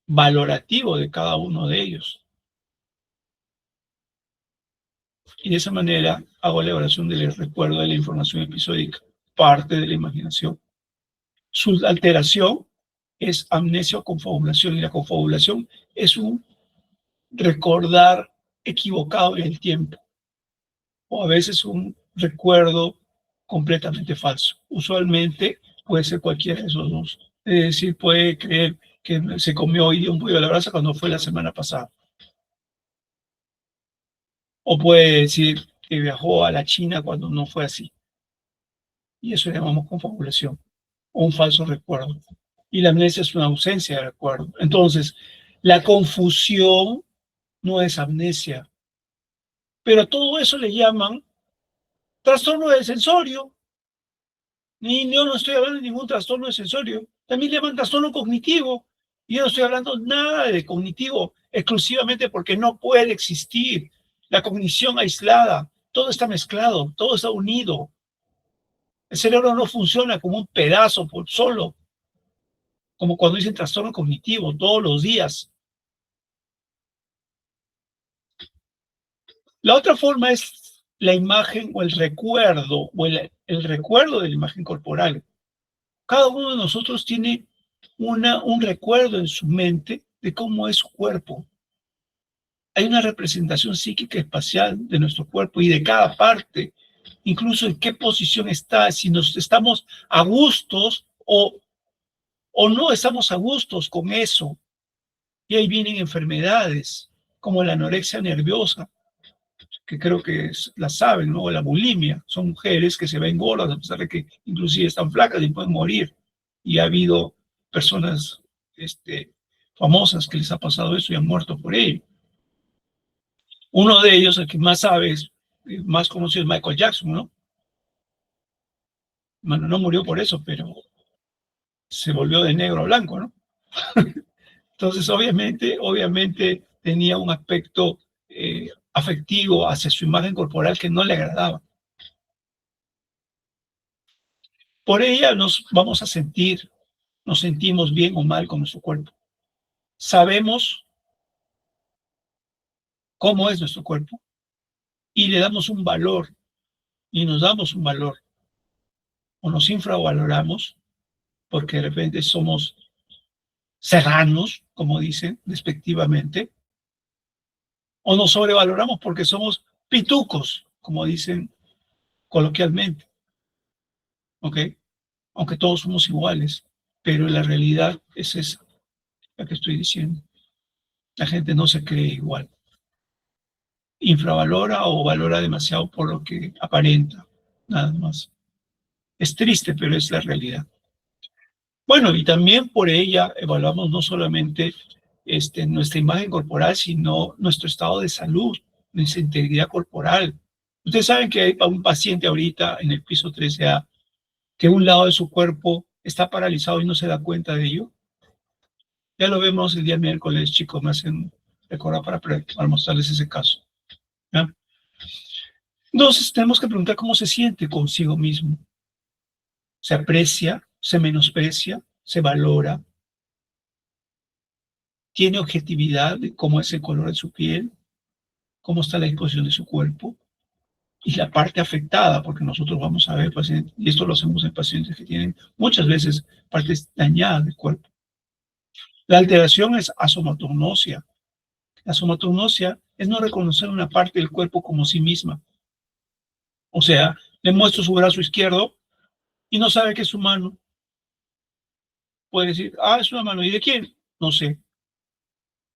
valorativo de cada uno de ellos. Y de esa manera hago la evaluación del recuerdo de la información episódica, parte de la imaginación. Su alteración es amnesia o confabulación, y la confabulación es un recordar equivocado en el tiempo, o a veces un recuerdo completamente falso. Usualmente puede ser cualquiera de esos dos. Es decir, puede creer que se comió hoy día un pollo a la brasa cuando fue la semana pasada. O puede decir que viajó a la China cuando no fue así. Y eso le llamamos confabulación, o un falso recuerdo. Y la amnesia es una ausencia de recuerdo. Entonces, la confusión no es amnesia, pero a todo eso le llaman trastorno del sensorio. Ni yo no estoy hablando de ningún trastorno de sensorio. También le llaman trastorno cognitivo. Y yo no estoy hablando nada de cognitivo, exclusivamente porque no puede existir la cognición aislada. Todo está mezclado, todo está unido. El cerebro no funciona como un pedazo por solo, como cuando dicen trastorno cognitivo, todos los días. La otra forma es la imagen o el recuerdo, o el recuerdo de la imagen corporal. Cada uno de nosotros tiene un recuerdo en su mente de cómo es su cuerpo. Hay una representación psíquica espacial de nuestro cuerpo y de cada parte, incluso en qué posición está, si nos estamos a gustos o no estamos a gustos con eso. Y ahí vienen enfermedades como la anorexia nerviosa, que creo que la saben, ¿no? O la bulimia. Son mujeres que se ven gordas a pesar de que inclusive están flacas y pueden morir. Y ha habido personas famosas que les ha pasado eso y han muerto por ello. Uno de ellos, el que más sabe, más conocido es Michael Jackson, ¿no? Bueno, no murió por eso, pero se volvió de negro a blanco, ¿no? Entonces, obviamente tenía un aspecto afectivo hacia su imagen corporal que no le agradaba. Por ella nos vamos a sentir, nos sentimos bien o mal con nuestro cuerpo. Sabemos cómo es nuestro cuerpo y le damos un valor y nos damos un valor. O nos infravaloramos porque de repente somos serranos, como dicen despectivamente, o nos sobrevaloramos porque somos pitucos, como dicen coloquialmente. ¿Ok? Aunque todos somos iguales, pero la realidad es esa, la que estoy diciendo. La gente no se cree igual. Infravalora o valora demasiado por lo que aparenta, nada más. Es triste, pero es la realidad. Bueno, y también por ella evaluamos no solamente nuestra imagen corporal, sino nuestro estado de salud, nuestra integridad corporal. Ustedes saben que hay un paciente ahorita en el piso 13A que un lado de su cuerpo está paralizado y no se da cuenta de ello. Ya lo vemos el día miércoles, chicos, me hacen recordar para mostrarles ese caso. ¿Ya? Entonces tenemos que preguntar cómo se siente consigo mismo. ¿Se aprecia? ¿Se menosprecia? ¿Se valora? ¿Tiene objetividad de cómo es el color de su piel? ¿Cómo está la disposición de su cuerpo? Y la parte afectada, porque nosotros vamos a ver pacientes, y esto lo hacemos en pacientes que tienen muchas veces partes dañadas del cuerpo. La alteración es asomatognosia. La somatognosia es no reconocer una parte del cuerpo como sí misma. O sea, le muestro su brazo izquierdo y no sabe que es su mano. Puede decir, es una mano. ¿Y de quién? No sé.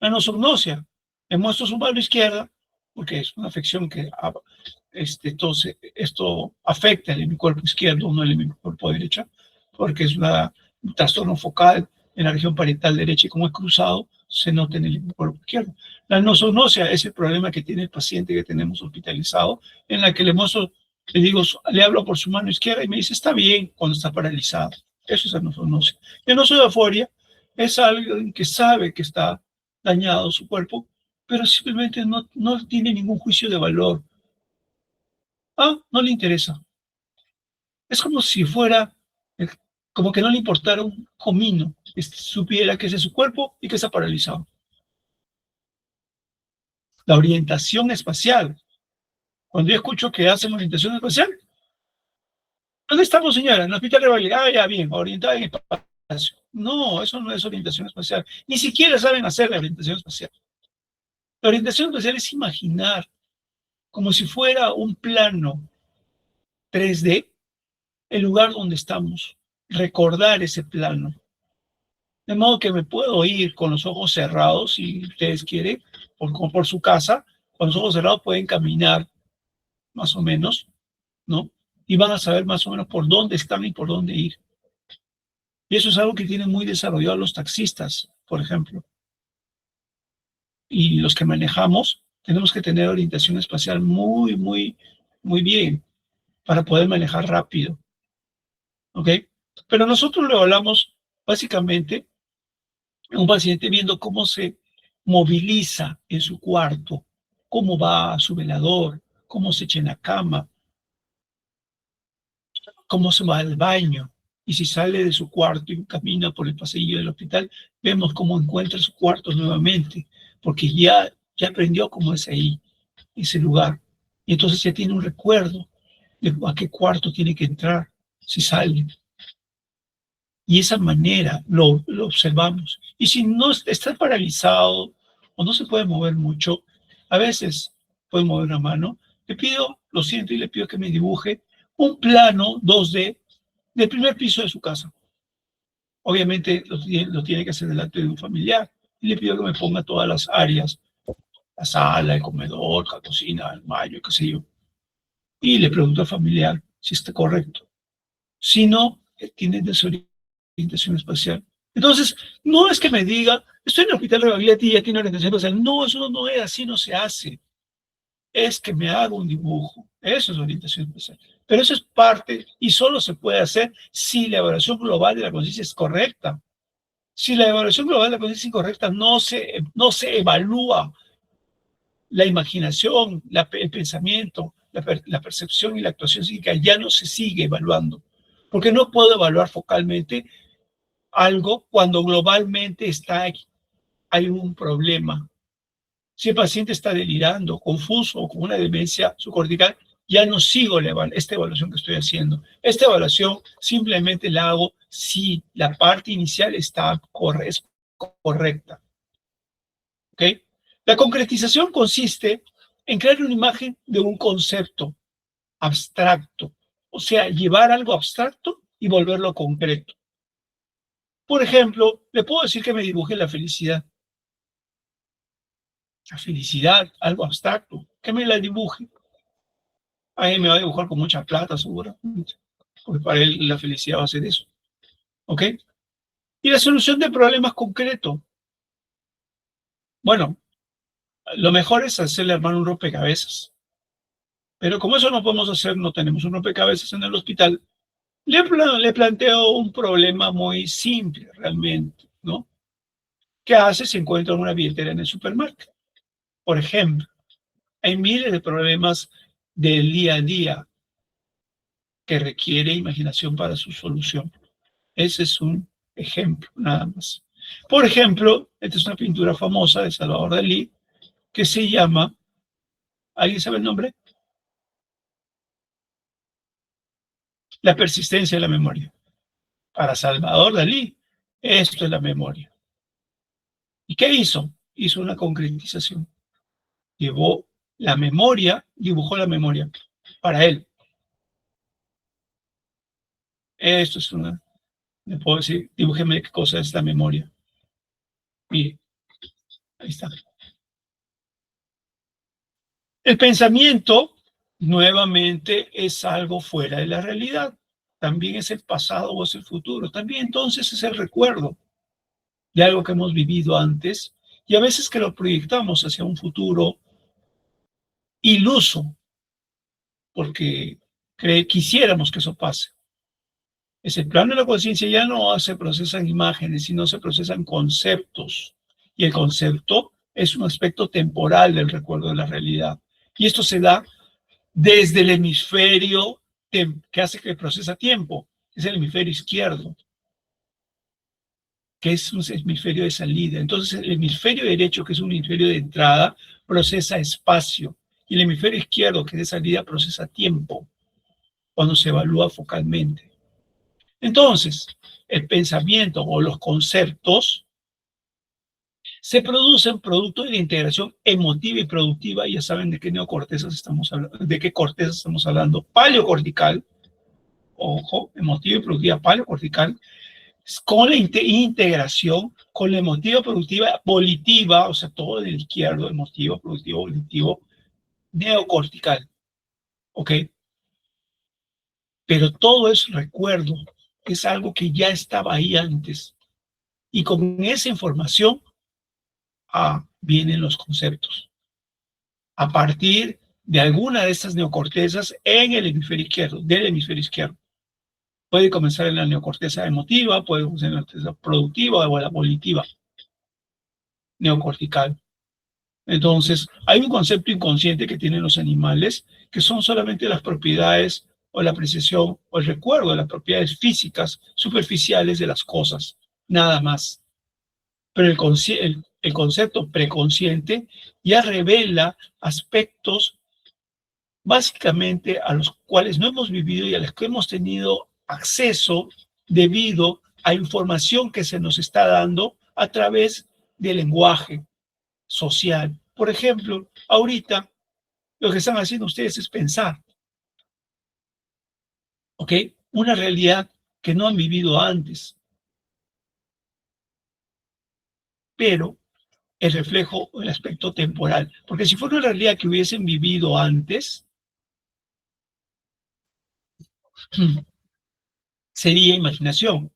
La nosognosia. Le muestro su mano izquierda porque es una afección que esto afecta el hemisferio izquierdo, no el hemisferio derecho, porque es un trastorno focal en la región parietal derecha y como es cruzado, se nota en el hemisferio izquierdo. La nosognósia es el problema que tiene el paciente que tenemos hospitalizado, en la que le digo, le hablo por su mano izquierda y me dice, está bien cuando está paralizado. Eso es la nosognósia. La nosodaforia es alguien que sabe que está dañado su cuerpo, pero simplemente no tiene ningún juicio de valor. No le interesa. Es como si fuera, eh, como que no le importara un comino, que supiera que ese es su cuerpo y que está paralizado. La orientación espacial. Cuando yo escucho que hacen orientación espacial, ¿dónde estamos, señora? En el hospital de Valle. Ya, bien, orientada en espacio. No, eso no es orientación espacial. Ni siquiera saben hacer la orientación espacial. La orientación espacial es imaginar como si fuera un plano 3D el lugar donde estamos, recordar ese plano. De modo que me puedo ir con los ojos cerrados, si ustedes quieren, por su casa, con los ojos cerrados pueden caminar más o menos, ¿no? Y van a saber más o menos por dónde están y por dónde ir. Y eso es algo que tienen muy desarrollado los taxistas, por ejemplo. Y los que manejamos, tenemos que tener orientación espacial muy, muy, muy bien para poder manejar rápido. ¿Ok? Pero nosotros lo hablamos básicamente un paciente viendo cómo se moviliza en su cuarto, cómo va a su velador, cómo se echa en la cama, cómo se va al baño. Y si sale de su cuarto y camina por el pasillo del hospital, vemos cómo encuentra su cuarto nuevamente, porque ya aprendió cómo es ahí, ese lugar. Y entonces ya tiene un recuerdo de a qué cuarto tiene que entrar si sale. Y esa manera lo observamos. Y si no está paralizado o no se puede mover mucho, a veces puede mover una mano, le pido, lo siento y le pido que me dibuje un plano 2D del primer piso de su casa. Obviamente lo tiene que hacer delante de un familiar y le pido que me ponga todas las áreas, la sala, el comedor, la cocina, el baño, qué sé yo. Y le pregunto al familiar si está correcto. Si no, tiene desorientación espacial. Entonces, no es que me diga, estoy en el hospital de Bagliati y ya tiene orientación espacial. No, eso no es así, no se hace. Es que me haga un dibujo. Eso es orientación espacial. Pero eso es parte y solo se puede hacer si la evaluación global de la conciencia es correcta. Si la evaluación global de la conciencia es incorrecta, no se evalúa la imaginación, el pensamiento, la percepción y la actuación psíquica, ya no se sigue evaluando. Porque no puedo evaluar focalmente algo cuando globalmente hay un problema. Si el paciente está delirando, confuso o con una demencia subcortical, ya no sigo esta evaluación que estoy haciendo. Esta evaluación simplemente la hago si la parte inicial es correcta. ¿Ok? La concretización consiste en crear una imagen de un concepto abstracto, o sea, llevar algo abstracto y volverlo concreto. Por ejemplo, le puedo decir que me dibuje la felicidad. La felicidad, algo abstracto, que me la dibuje. Ahí me va a dibujar con mucha plata, seguramente, porque para él la felicidad va a ser eso. ¿Ok? Y la solución de problemas concretos. Bueno, lo mejor es hacerle armar un rompecabezas. Pero como eso no podemos hacer, no tenemos un rompecabezas en el hospital, le planteo un problema muy simple realmente, ¿no? ¿Qué hace si encuentra una billetera en el supermercado? Por ejemplo, hay miles de problemas del día a día que requiere imaginación para su solución. Ese es un ejemplo, nada más. Por ejemplo, esta es una pintura famosa de Salvador Dalí que se llama, ¿alguien sabe el nombre? La persistencia de la memoria. Para Salvador Dalí, esto es la memoria. ¿Y qué hizo? Hizo una concretización. Llevó la memoria, dibujó la memoria para él. Esto es una, le puedo decir, dibújeme qué cosa es la memoria. Mire, ahí está. El pensamiento, nuevamente, es algo fuera de la realidad. También es el pasado o es el futuro. También entonces es el recuerdo de algo que hemos vivido antes y a veces que lo proyectamos hacia un futuro iluso porque quisiéramos que eso pase. Es el plano de la conciencia, ya no se procesan imágenes, sino se procesan conceptos. Y el concepto es un aspecto temporal del recuerdo de la realidad. Y esto se da desde el hemisferio que hace que procesa tiempo, es el hemisferio izquierdo, que es un hemisferio de salida. Entonces, el hemisferio derecho, que es un hemisferio de entrada, procesa espacio. Y el hemisferio izquierdo, que es de salida, procesa tiempo, cuando se evalúa focalmente. Entonces, el pensamiento o los conceptos se producen producto de la integración emotiva y productiva. Ya saben de qué neocortezas estamos hablando, de qué corteza estamos hablando. Paleocortical, ojo, emotiva y productiva paleocortical, con la integración con la emotiva productiva volitiva, o sea, todo del izquierdo, emotivo, productivo, volitivo, neocortical. ¿Ok? Pero todo es recuerdo, es algo que ya estaba ahí antes. Y con esa información vienen los conceptos. A partir de alguna de estas neocortezas en el hemisferio izquierdo, del hemisferio izquierdo. Puede comenzar en la neocorteza emotiva, puede comenzar en la neocorteza productiva o la volitiva, neocortical. Entonces, hay un concepto inconsciente que tienen los animales, que son solamente las propiedades o la apreciación o el recuerdo de las propiedades físicas superficiales de las cosas, nada más. Pero el concepto preconsciente ya revela aspectos básicamente a los cuales no hemos vivido y a los que hemos tenido acceso debido a información que se nos está dando a través del lenguaje social. Por ejemplo, ahorita lo que están haciendo ustedes es pensar, ¿ok? Una realidad que no han vivido antes, pero el reflejo, el aspecto temporal. Porque si fuera una realidad que hubiesen vivido antes, sería imaginación.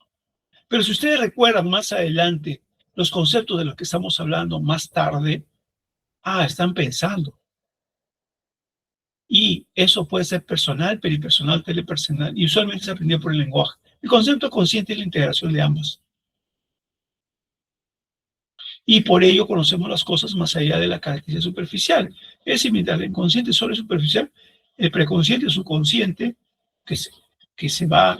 Pero si ustedes recuerdan más adelante los conceptos de los que estamos hablando más tarde, están pensando. Y eso puede ser personal, peripersonal, telepersonal, y usualmente se aprendió por el lenguaje. El concepto consciente es la integración de ambos. Y por ello conocemos las cosas más allá de la característica superficial. Es decir, mientras el inconsciente solo es superficial, el preconsciente o subconsciente, que se va a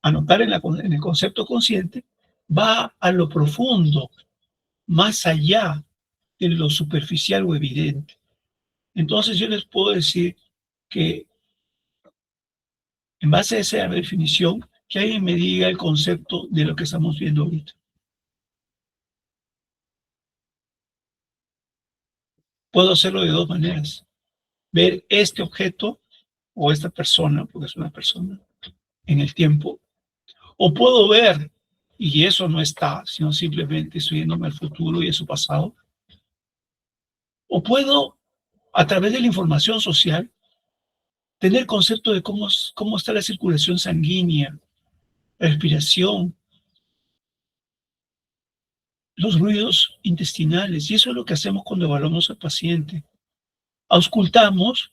anotar en el concepto consciente, va a lo profundo, más allá de lo superficial o evidente. Entonces yo les puedo decir que en base a esa definición, que alguien me diga el concepto de lo que estamos viendo ahorita. Puedo hacerlo de dos maneras. Ver este objeto o esta persona, porque es una persona, en el tiempo. O puedo ver, y eso no está, sino simplemente estoy yéndome al futuro y a su pasado. O puedo, a través de la información social, tener concepto de cómo está la circulación sanguínea, la respiración, los ruidos intestinales. Y eso es lo que hacemos cuando evaluamos al paciente. Auscultamos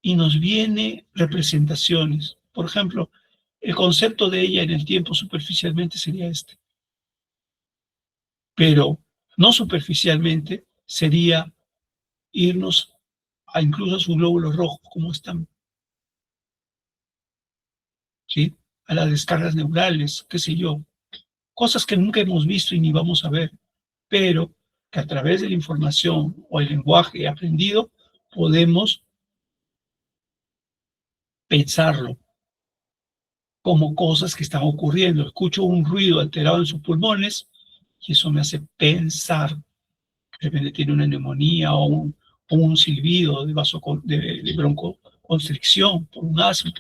y nos viene representaciones. Por ejemplo, el concepto de ella en el tiempo superficialmente sería este. Pero no superficialmente sería irnos incluso a sus glóbulos rojos, cómo están. ¿Sí? A las descargas neurales, qué sé yo. Cosas que nunca hemos visto y ni vamos a ver, pero que a través de la información o el lenguaje aprendido podemos pensarlo como cosas que están ocurriendo. Escucho un ruido alterado en sus pulmones y eso me hace pensar. De repente tiene una neumonía o un silbido de broncoconstricción por un asma.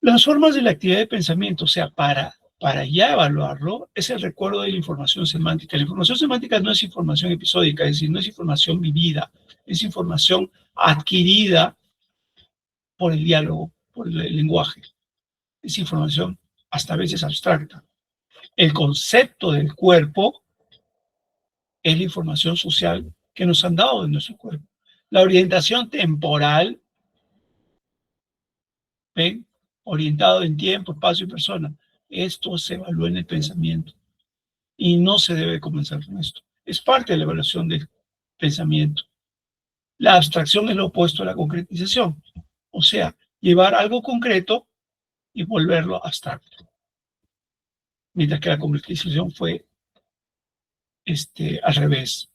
Las formas de la actividad de pensamiento, o sea, para para ya evaluarlo es el recuerdo de la información semántica. La información semántica no es información episódica, es decir, no es información vivida, es información adquirida por el diálogo, por el lenguaje. Es información hasta a veces abstracta. El concepto del cuerpo es la información social que nos han dado de nuestro cuerpo. La orientación temporal, ¿ven? Orientado en tiempo, espacio y persona. Esto se evalúa en el pensamiento y no se debe comenzar con esto. Es parte de la evaluación del pensamiento. La abstracción es lo opuesto a la concretización, o sea, llevar algo concreto y volverlo abstracto. Mientras que la concretización fue al revés.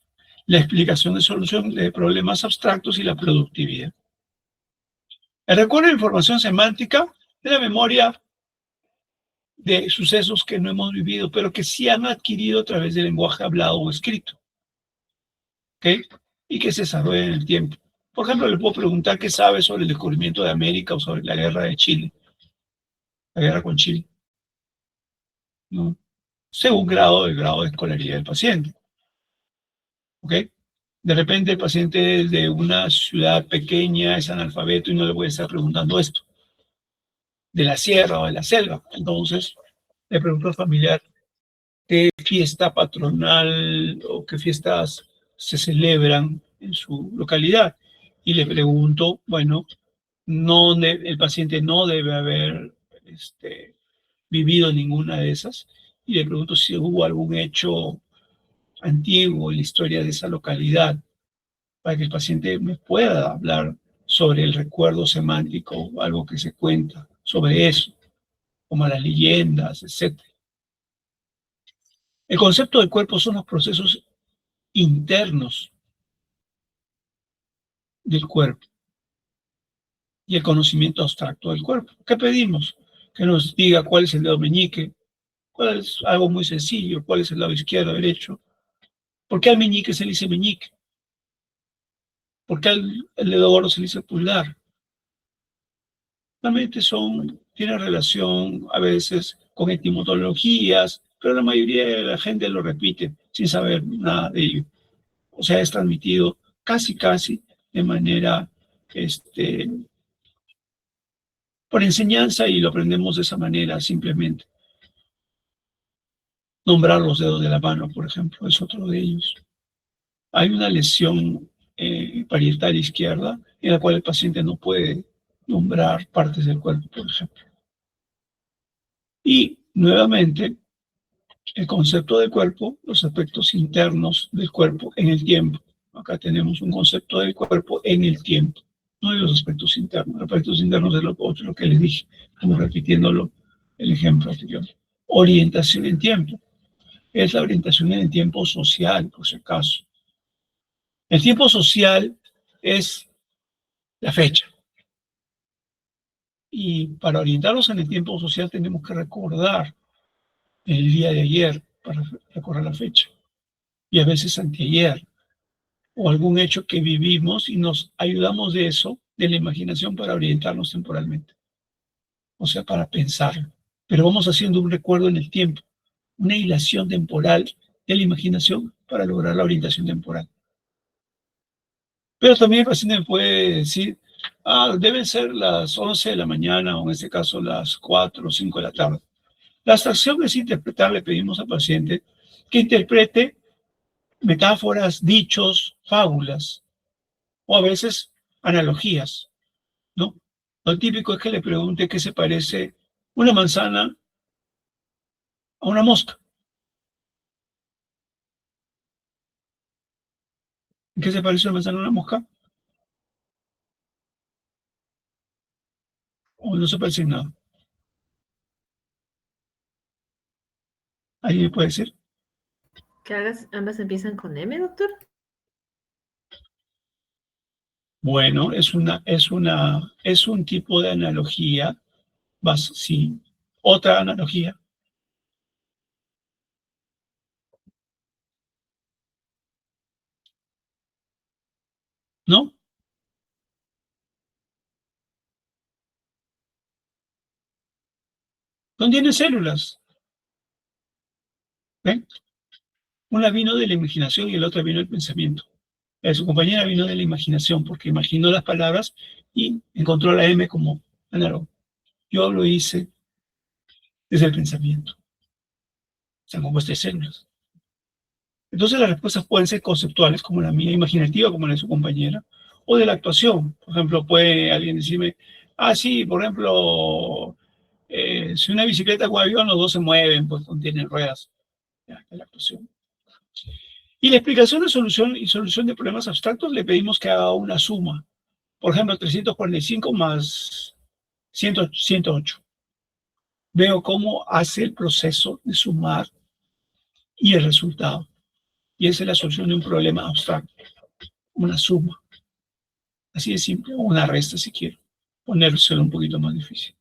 La explicación de solución de problemas abstractos y la productividad. El recuerdo de información semántica es la memoria de sucesos que no hemos vivido, pero que sí han adquirido a través del lenguaje hablado o escrito, ¿ok? Y que se desarrolla en el tiempo. Por ejemplo, le puedo preguntar qué sabe sobre el descubrimiento de América o sobre la guerra de Chile, la guerra con Chile, ¿no? Según el grado de escolaridad del paciente, ¿ok? De repente el paciente es de una ciudad pequeña, es analfabeto y no le voy a estar preguntando esto, de la sierra o de la selva. Entonces, le pregunto al familiar qué fiesta patronal o qué fiestas se celebran en su localidad. Y le pregunto, bueno, el paciente no debe haber vivido ninguna de esas. Y le pregunto si hubo algún hecho antiguo en la historia de esa localidad para que el paciente me pueda hablar sobre el recuerdo semántico, algo que se cuenta sobre eso, como las leyendas, etc. El concepto del cuerpo son los procesos internos del cuerpo y el conocimiento abstracto del cuerpo. ¿Qué pedimos? Que nos diga cuál es el dedo meñique, cuál es algo muy sencillo, cuál es el lado izquierdo, derecho. ¿Por qué al meñique se le dice meñique? ¿Por qué al dedo gordo se le dice pulgar? Realmente tienen relación a veces con etimologías, pero la mayoría de la gente lo repite sin saber nada de ello. O sea, es transmitido casi de manera por enseñanza y lo aprendemos de esa manera simplemente. Nombrar los dedos de la mano, por ejemplo, es otro de ellos. Hay una lesión parietal izquierda en la cual el paciente no puede nombrar partes del cuerpo, por ejemplo. Y nuevamente, el concepto de cuerpo, los aspectos internos del cuerpo en el tiempo. Acá tenemos un concepto del cuerpo en el tiempo, no de los aspectos internos. Los aspectos internos es lo otro, lo que les dije, como repitiéndolo el ejemplo anterior. Orientación en tiempo. Es la orientación en el tiempo social, por si acaso. El tiempo social es la fecha. Y para orientarnos en el tiempo social tenemos que recordar el día de ayer para recordar la fecha. Y a veces anteayer, o algún hecho que vivimos y nos ayudamos de eso, de la imaginación para orientarnos temporalmente. O sea, para pensarlo. Pero vamos haciendo un recuerdo en el tiempo, una hilación temporal de la imaginación para lograr la orientación temporal. Pero también el paciente me puede decir, deben ser las 11 de la mañana o en este caso las 4 o 5 de la tarde. La abstracción es interpretar, le pedimos al paciente que interprete metáforas, dichos, fábulas o a veces analogías, ¿no? Lo típico es que le pregunte qué se parece una manzana a una mosca. ¿En qué se parece una manzana a una mosca? O no se parece en nada. ¿Alguien me puede decir? ¿Que ambas empiezan con M, doctor? Bueno, es un tipo de analogía. Sí. Otra analogía. ¿No? Contiene células. ¿Ven? Una vino de la imaginación y el otro vino del pensamiento. Su compañera vino de la imaginación porque imaginó las palabras y encontró la M como análogo. Yo lo hice desde el pensamiento. Están compuestas de células. Entonces las respuestas pueden ser conceptuales, como la mía, imaginativa, como la de su compañera, o de la actuación. Por ejemplo, puede alguien decirme, sí, por ejemplo, si una bicicleta o avión, los dos se mueven, pues tienen ruedas. Ya, de la actuación. Y la explicación de solución de problemas abstractos le pedimos que haga una suma. Por ejemplo, 345 más 108. Veo cómo hace el proceso de sumar y el resultado. Y esa es la solución de un problema abstracto. Una suma. Así de simple. O una resta si quiero. Ponérselo un poquito más difícil.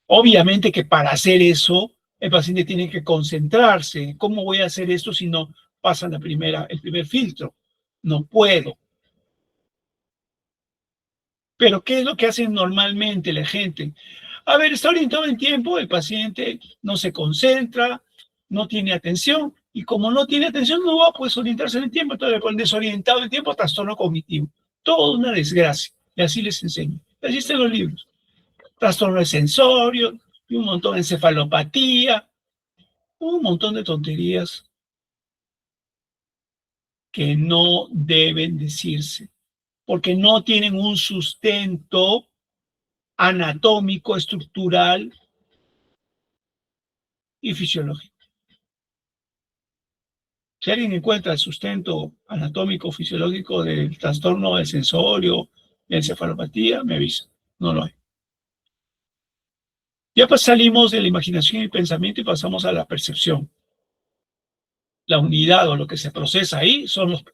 Obviamente que para hacer eso, el paciente tiene que concentrarse. ¿Cómo voy a hacer esto si no pasa el primer filtro? No puedo. Pero ¿qué es lo que hacen normalmente la gente? A ver, está orientado en tiempo, el paciente no se concentra, no tiene atención, y como no tiene atención, no va a poder orientarse en el tiempo. Entonces, con desorientado en tiempo, trastorno cognitivo. Toda una desgracia. Y así les enseño. Así están los libros. Trastorno de sensorio, y un montón de encefalopatía, un montón de tonterías que no deben decirse, porque no tienen un sustento anatómico, estructural y fisiológico. Si alguien encuentra el sustento anatómico, fisiológico del trastorno del sensorio, de encefalopatía, me avisa. No lo hay. Ya pues salimos de la imaginación y el pensamiento y pasamos a la percepción. La unidad o lo que se procesa ahí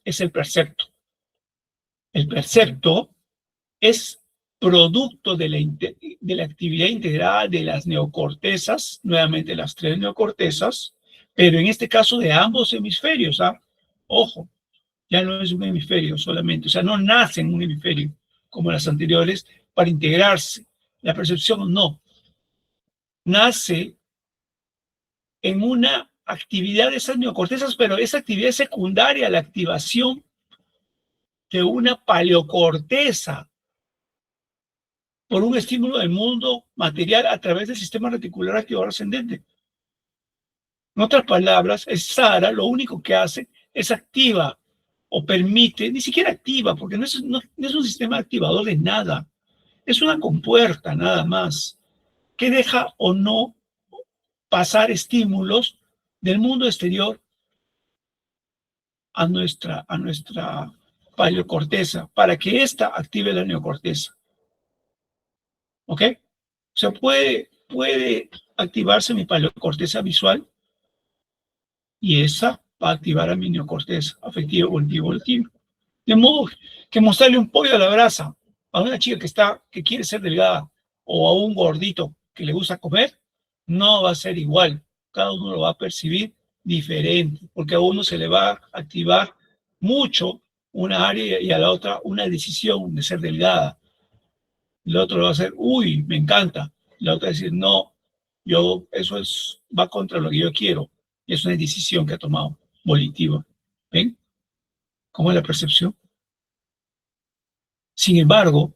es el percepto. El percepto es producto de la actividad integrada de las neocortezas, nuevamente las 3 neocortezas, pero en este caso de ambos hemisferios. Ojo, ya no es un hemisferio solamente, o sea, no nace en un hemisferio como las anteriores para integrarse. La percepción no. Nace en una actividad de esas neocortezas, pero esa actividad es secundaria a la activación de una paleocorteza por un estímulo del mundo material a través del sistema reticular activador ascendente. En otras palabras, el SARA lo único que hace es activa o permite, ni siquiera activa, porque no es un sistema activador de nada, es una compuerta nada más, que deja o no pasar estímulos del mundo exterior a nuestra paleocorteza, para que ésta active la neocorteza. ¿Ok? O sea, puede activarse mi paleocorteza visual y esa va a activar a mi neocorteza afectivo, volitivo. De modo que mostrarle un pollo a la brasa a una chica que quiere ser delgada o a un gordito que le gusta comer, no va a ser igual. Cada uno lo va a percibir diferente, porque a uno se le va a activar mucho una área y a la otra una decisión de ser delgada. El otro va a hacer, uy, me encanta. La otra va a decir, no, va contra lo que yo quiero. Y es una decisión que ha tomado, volitiva. ¿Ven? ¿Cómo es la percepción? Sin embargo,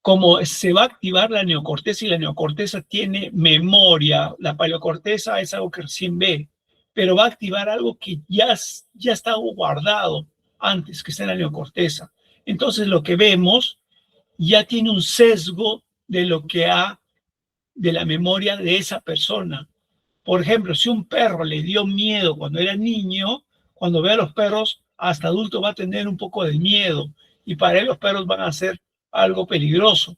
como se va a activar la neocorteza y la neocorteza tiene memoria, la paleocorteza es algo que recién ve, pero va a activar algo que ya está guardado antes, que está en la neocorteza. Entonces lo que vemos ya tiene un sesgo de de la memoria de esa persona. Por ejemplo, si un perro le dio miedo cuando era niño, cuando ve a los perros, hasta adulto va a tener un poco de miedo. Y para él los perros van a ser algo peligroso.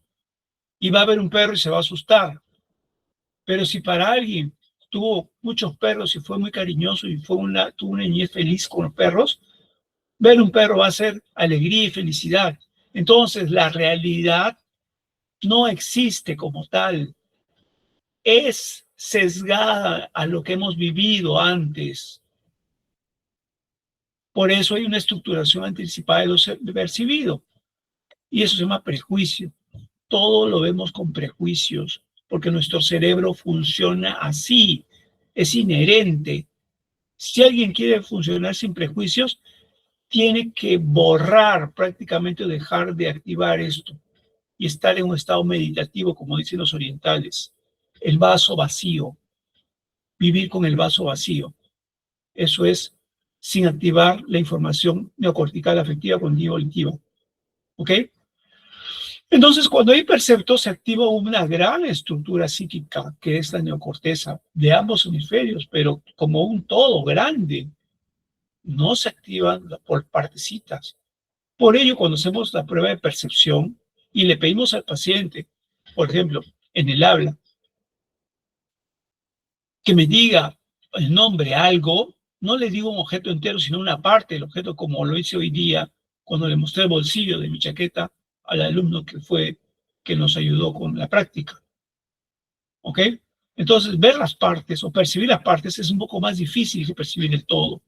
Y va a ver un perro y se va a asustar. Pero si para alguien tuvo muchos perros y fue muy cariñoso y tuvo una niñez feliz con los perros, ver un perro va a ser alegría y felicidad. Entonces, la realidad no existe como tal. Es sesgada a lo que hemos vivido antes. Por eso hay una estructuración anticipada de lo percibido. Y eso se llama prejuicio. Todo lo vemos con prejuicios, porque nuestro cerebro funciona así, es inherente. Si alguien quiere funcionar sin prejuicios, tiene que borrar prácticamente o dejar de activar esto y estar en un estado meditativo, como dicen los orientales. El vaso vacío, vivir con el vaso vacío. Eso es sin activar la información neocortical afectiva cognitiva auditiva. ¿Ok? Entonces, cuando hay perceptos, se activa una gran estructura psíquica, que es la neocorteza, de ambos hemisferios, pero como un todo grande. No se activan por partecitas. Por ello, cuando hacemos la prueba de percepción y le pedimos al paciente, por ejemplo, en el habla, que me diga el nombre algo, no le digo un objeto entero, sino una parte del objeto, como lo hice hoy día cuando le mostré el bolsillo de mi chaqueta al alumno que nos ayudó con la práctica. ¿Ok? Entonces, ver las partes o percibir las partes es un poco más difícil que percibir el todo.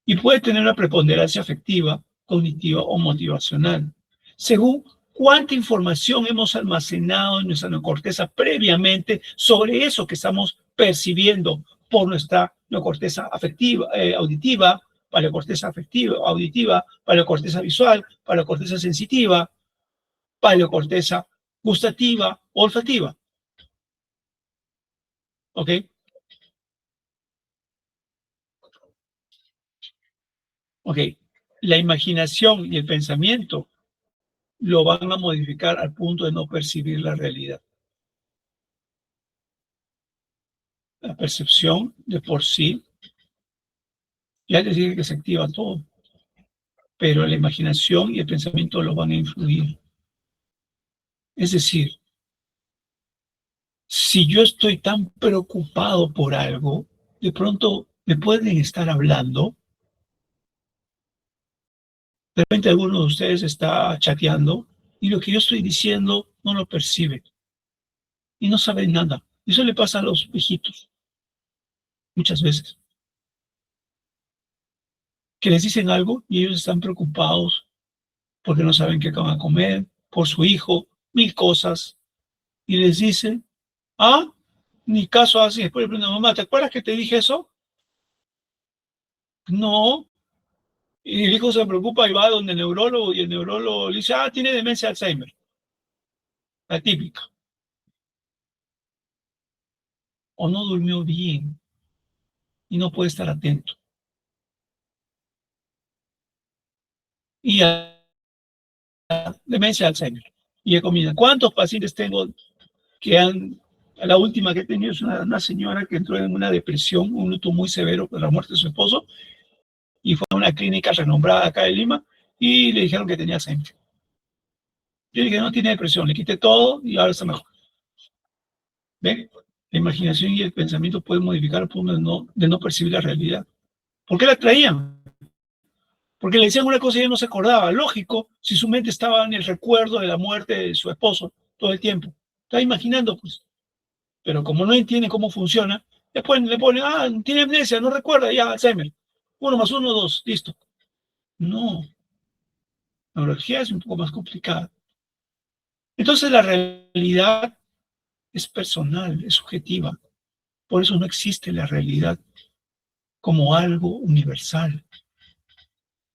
Y puede tener una preponderancia afectiva, cognitiva o motivacional, según cuánta información hemos almacenado en nuestra neocorteza previamente sobre eso que estamos percibiendo por nuestra neocorteza afectiva, auditiva, paleocorteza afectiva, auditiva, paleocorteza visual, paleocorteza sensitiva, paleocorteza gustativa, olfativa. ¿Ok? Ok. La imaginación y el pensamiento lo van a modificar al punto de no percibir la realidad. La percepción de por sí, ya les dije que se activa todo, pero la imaginación y el pensamiento lo van a influir. Es decir, si yo estoy tan preocupado por algo, de pronto me pueden estar hablando, de repente alguno de ustedes está chateando y lo que yo estoy diciendo no lo percibe y no saben nada. Eso le pasa a los viejitos muchas veces, que les dicen algo y ellos están preocupados porque no saben qué van a comer, por su hijo, mil cosas, y les dicen, ah, ni caso así. Después le preguntan, mamá, ¿te acuerdas que te dije eso? No. Y el hijo se preocupa y va donde el neurólogo, y el neurólogo le dice, ah, tiene demencia de Alzheimer, la típica. O no durmió bien y no puede estar atento. Y ya, demencia de Alzheimer. Y he comido. ¿Cuántos pacientes tengo que han... La última que he tenido es una señora que entró en una depresión, un luto muy severo por la muerte de su esposo, y fue a una clínica renombrada acá de Lima, y le dijeron que tenía Alzheimer. Yo dije, no tiene depresión, le quité todo y ahora está mejor. ¿Ven? La imaginación y el pensamiento pueden modificar al punto de no percibir la realidad. ¿Por qué la traían? Porque le decían una cosa y ella no se acordaba. Lógico, si su mente estaba en el recuerdo de la muerte de su esposo todo el tiempo. Está imaginando, pues. Pero como no entiende cómo funciona, después le ponen, ah, tiene amnesia, no recuerda, ya, Alzheimer. 1 más 1, 2, listo. No. La neurología es un poco más complicada. Entonces la realidad es personal, es subjetiva. Por eso no existe la realidad como algo universal.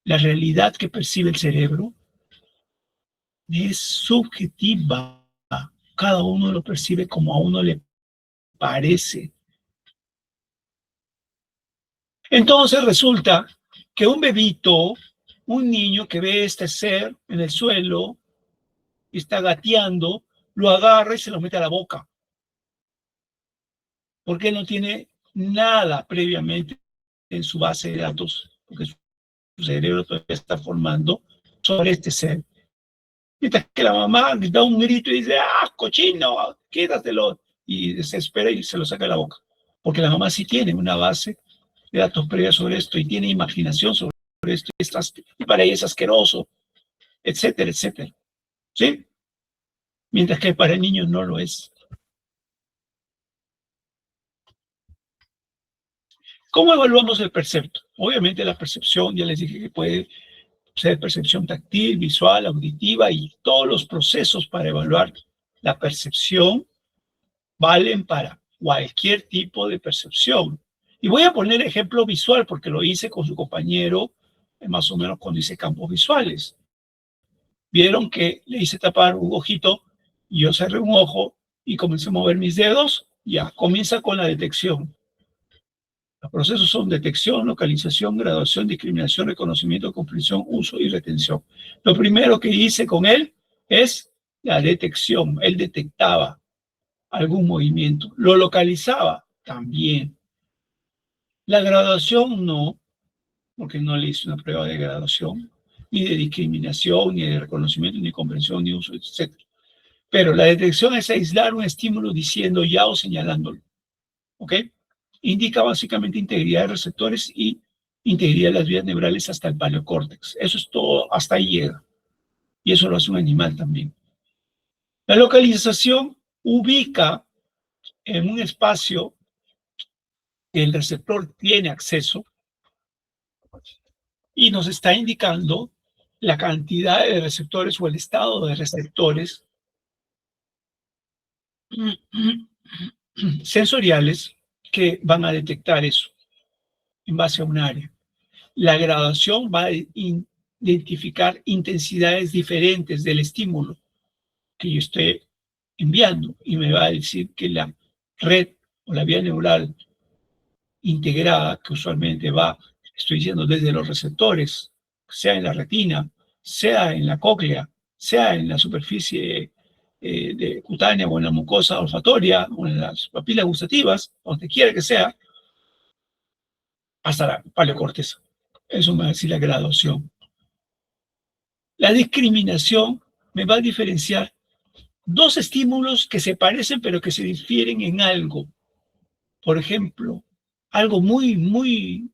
La realidad que percibe el cerebro es subjetiva. Cada uno lo percibe como a uno le parece. Entonces resulta que un bebito, un niño que ve este ser en el suelo y está gateando, lo agarra y se lo mete a la boca. Porque no tiene nada previamente en su base de datos, porque su cerebro todavía está formando sobre este ser. Mientras que la mamá da un grito y dice, ¡ah, cochino, quítatelo! Y desespera y se lo saca de la boca. Porque la mamá sí tiene una base de datos previa sobre esto y tiene imaginación sobre esto y para ella es asqueroso, etcétera, etcétera. ¿Sí? Mientras que para el niño no lo es. ¿Cómo evaluamos el percepto? Obviamente la percepción, ya les dije que puede ser percepción táctil, visual, auditiva y todos los procesos para evaluar la percepción valen para cualquier tipo de percepción. Y voy a poner ejemplo visual porque lo hice con su compañero, más o menos cuando hice campos visuales. Vieron que le hice tapar un ojito y yo cerré un ojo y comencé a mover mis dedos. Ya, comienza con la detección. Los procesos son detección, localización, graduación, discriminación, reconocimiento, comprensión, uso y retención. Lo primero que hice con él es la detección. Él detectaba algún movimiento. Lo localizaba también. La graduación no, porque no le hice una prueba de graduación, ni de discriminación, ni de reconocimiento, ni comprensión, ni uso, etc. Pero la detección es aislar un estímulo diciendo ya o señalándolo. ¿Ok? Indica básicamente integridad de receptores y integridad de las vías neurales hasta el paleocórtex. Eso es todo, hasta ahí llega. Y eso lo hace un animal también. La localización ubica en un espacio que el receptor tiene acceso y nos está indicando la cantidad de receptores o el estado de receptores sensoriales que van a detectar eso en base a un área. La graduación va a identificar intensidades diferentes del estímulo que yo estoy enviando y me va a decir que la red o la vía neural integrada, que usualmente va, estoy diciendo, desde los receptores, sea en la retina, sea en la cóclea, sea en la superficie de cutánea o en la mucosa olfatoria o en las papilas gustativas, donde quiera que sea, hasta la paleocorteza. Eso me va a decir la graduación. La discriminación me va a diferenciar dos estímulos que se parecen pero que se difieren en algo. Por ejemplo, algo muy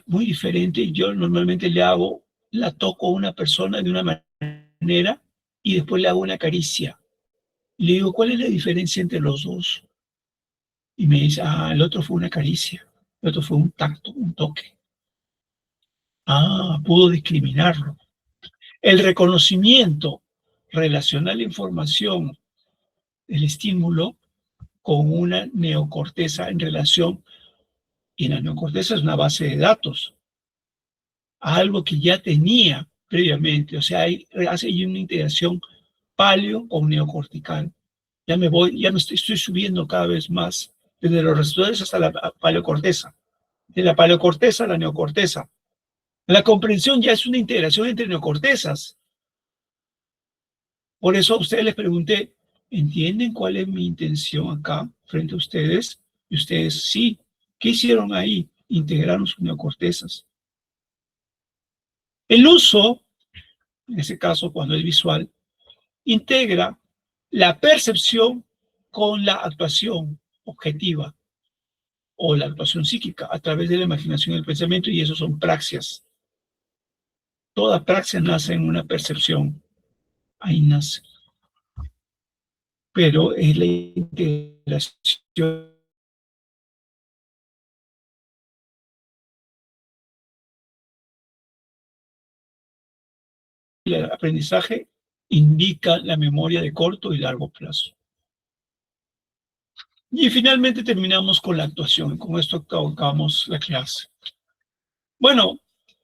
diferente. Yo normalmente la toco a una persona de una manera y después le hago una caricia. Le digo, ¿cuál es la diferencia entre los dos? Y me dice, el otro fue una caricia, el otro fue un tacto, un toque. Pudo discriminarlo. El reconocimiento relaciona la información del estímulo con una neocorteza en relación, y la neocorteza es una base de datos, a algo que ya tenía previamente, o sea, hace ahí una integración paleo con neocortical. Ya me estoy subiendo cada vez más, desde los receptores hasta la paleocorteza, de la paleocorteza a la neocorteza. La comprensión ya es una integración entre neocortezas. Por eso a ustedes les pregunté, ¿entienden cuál es mi intención acá frente a ustedes? Y ustedes sí. ¿Qué hicieron ahí? Integraron sus neocortezas. El uso, en ese caso cuando es visual, integra la percepción con la actuación objetiva o la actuación psíquica a través de la imaginación y el pensamiento, y eso son praxias. Toda praxia nace en una percepción. Ahí nace. Pero es la integración. El aprendizaje indica la memoria de corto y largo plazo. Y finalmente terminamos con la actuación. Con esto acabamos la clase. Bueno,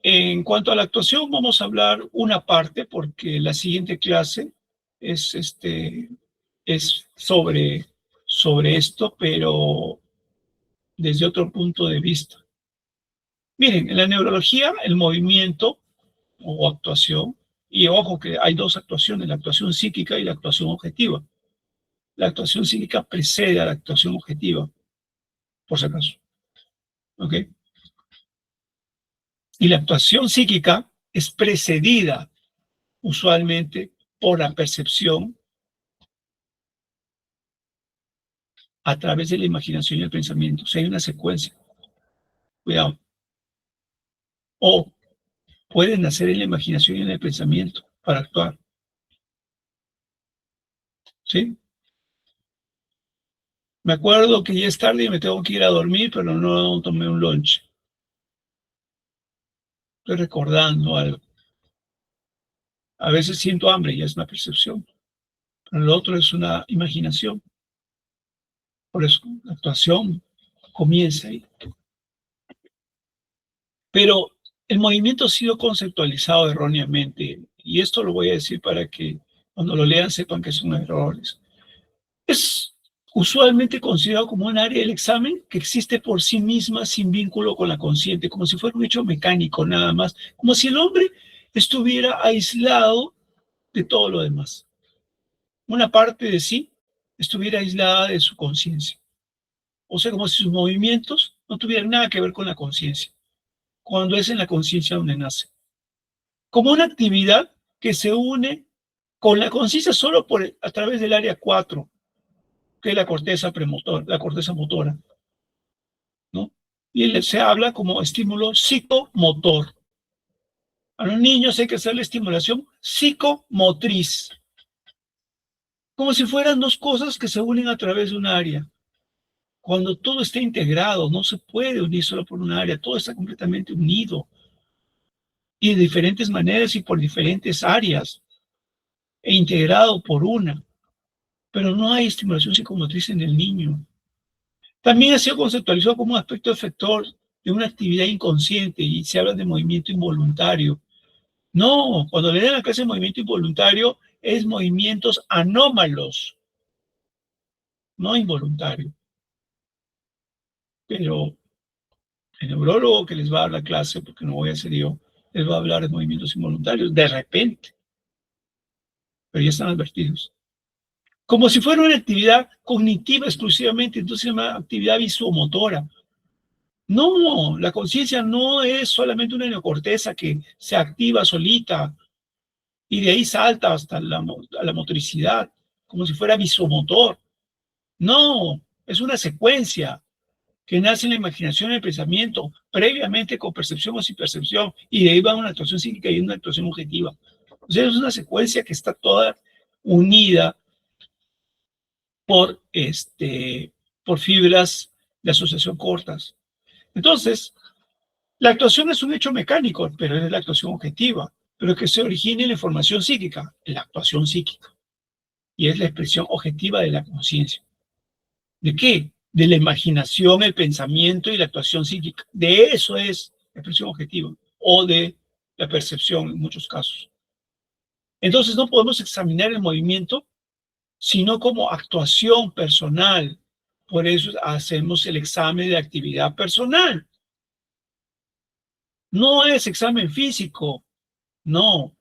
en cuanto a la actuación, vamos a hablar una parte porque la siguiente clase es, sobre esto, pero desde otro punto de vista. Miren, en la neurología, el movimiento o actuación, y ojo que hay dos actuaciones, la actuación psíquica y la actuación objetiva. La actuación psíquica precede a la actuación objetiva, por si acaso. ¿Ok? Y la actuación psíquica es precedida usualmente por la percepción a través de la imaginación y el pensamiento. O sea, hay una secuencia. Cuidado. O pueden nacer en la imaginación y en el pensamiento para actuar. ¿Sí? Me acuerdo que ya es tarde y me tengo que ir a dormir, pero no tomé un lunch. Estoy recordando algo. A veces siento hambre, ya es una percepción. Pero lo otro es una imaginación. Por eso la actuación comienza ahí. Pero el movimiento ha sido conceptualizado erróneamente, y esto lo voy a decir para que cuando lo lean sepan que son errores. Es usualmente considerado como un área del examen que existe por sí misma sin vínculo con la consciente, como si fuera un hecho mecánico nada más, como si el hombre estuviera aislado de todo lo demás. Una parte de sí estuviera aislada de su conciencia. O sea, como si sus movimientos no tuvieran nada que ver con la conciencia, cuando es en la conciencia donde nace. Como una actividad que se une con la conciencia solo a través del área 4, que es la corteza premotora, la corteza motora, ¿no? Y se habla como estímulo psicomotor. A los niños hay que hacerle estimulación psicomotriz, como si fueran dos cosas que se unen a través de un área. Cuando todo está integrado, no se puede unir solo por un área, todo está completamente unido y de diferentes maneras y por diferentes áreas e integrado por una, pero no hay estimulación psicomotriz en el niño. También ha sido conceptualizado como un aspecto efector de una actividad inconsciente y se habla de movimiento involuntario. No, cuando le dan la clase de movimiento involuntario es movimientos anómalos, no involuntario. Pero el neurólogo que les va a dar la clase, porque no voy a ser yo, les va a hablar de movimientos involuntarios, de repente, pero ya están advertidos. Como si fuera una actividad cognitiva exclusivamente, entonces se llama actividad visuomotora. No, la conciencia no es solamente una neocorteza que se activa solita y de ahí salta hasta la motricidad, como si fuera visuomotor. No, es una secuencia que nace en la imaginación y el pensamiento, previamente con percepción o sin percepción, y de ahí va una actuación psíquica y una actuación objetiva. O sea, es una secuencia que está toda unida por fibras de asociación cortas. Entonces, la actuación es un hecho mecánico, pero es la actuación objetiva, pero que se origina en la información psíquica, en la actuación psíquica, y es la expresión objetiva de la conciencia. ¿De qué? De la imaginación, el pensamiento y la actuación psíquica. De eso es la expresión objetiva, o de la percepción en muchos casos. Entonces no podemos examinar el movimiento sino como actuación personal. Por eso hacemos el examen de actividad personal. No es examen físico, no.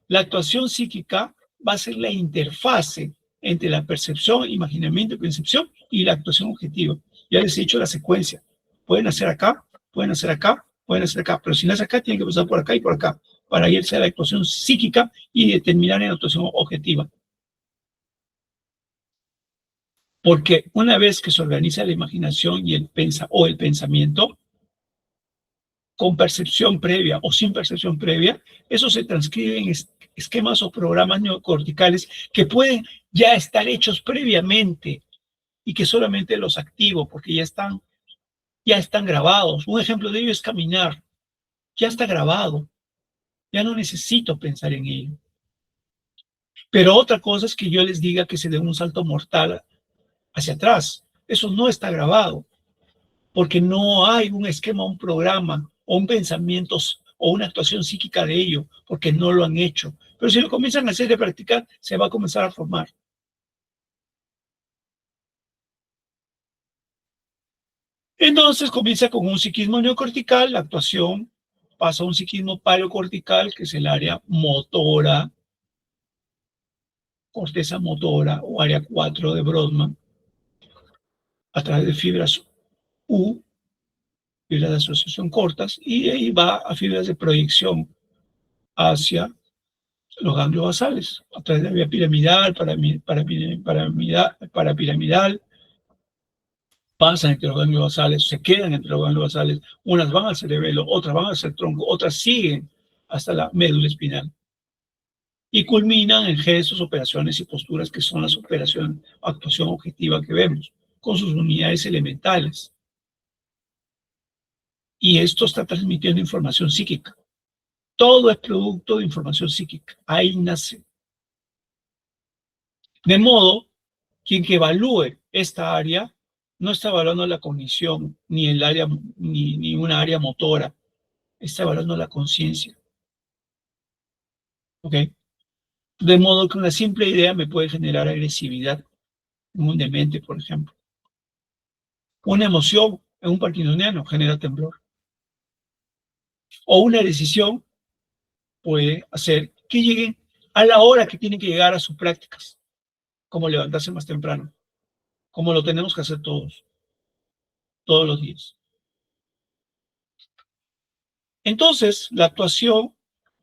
La actuación psíquica va a ser la interfase entre la percepción, imaginamiento y percepción y la actuación objetiva. Ya les he dicho la secuencia. Pueden hacer acá, pueden hacer acá, pueden hacer acá, pero si no es acá, tienen que pasar por acá y por acá, para irse a la actuación psíquica y determinar en la actuación objetiva. Porque una vez que se organiza la imaginación y el pensamiento, con percepción previa o sin percepción previa, eso se transcribe en esquemas o programas neocorticales que pueden ya estar hechos previamente y que solamente los activo porque ya están grabados. Un ejemplo de ello es caminar. Ya está grabado. Ya no necesito pensar en ello. Pero otra cosa es que yo les diga que se dé un salto mortal hacia atrás. Eso no está grabado porque no hay un esquema, un programa o un pensamiento o una actuación psíquica de ello, porque no lo han hecho. Pero si lo comienzan a hacer y a practicar, se va a comenzar a formar. Entonces comienza con un psiquismo neocortical, la actuación pasa a un psiquismo paleocortical, que es el área motora, corteza motora o área 4 de Brodmann, a través de fibras U, fibras de asociación cortas, y de ahí va a fibras de proyección hacia los ganglios basales, a través de la vía piramidal, parapiramidal, pasan entre los ganglios basales, se quedan entre los ganglios basales, unas van al cerebelo, otras van al tronco, otras siguen hasta la médula espinal. Y culminan en gestos, operaciones y posturas que son las operaciones, actuación objetiva que vemos, con sus unidades elementales. Y esto está transmitiendo información psíquica. Todo es producto de información psíquica. Ahí nace. De modo, quien que evalúe esta área no está evaluando la cognición, ni el área, ni una área motora, está evaluando la conciencia. ¿Ok? De modo que una simple idea me puede generar agresividad en un demente, por ejemplo. Una emoción en un parkinsoniano genera temblor. O una decisión puede hacer que lleguen a la hora que tienen que llegar a sus prácticas, como levantarse más temprano, como lo tenemos que hacer todos los días. Entonces, la actuación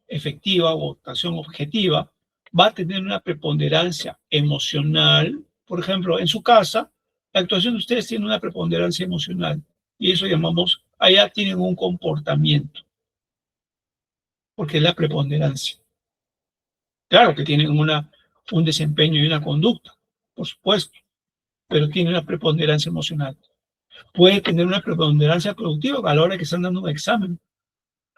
efectiva o actuación objetiva va a tener una preponderancia emocional. Por ejemplo, en su casa, la actuación de ustedes tiene una preponderancia emocional y eso llamamos, allá tienen un comportamiento, porque es la preponderancia. Claro que tienen un desempeño y una conducta, por supuesto, pero tienen una preponderancia emocional. Puede tener una preponderancia productiva a la hora que están dando un examen,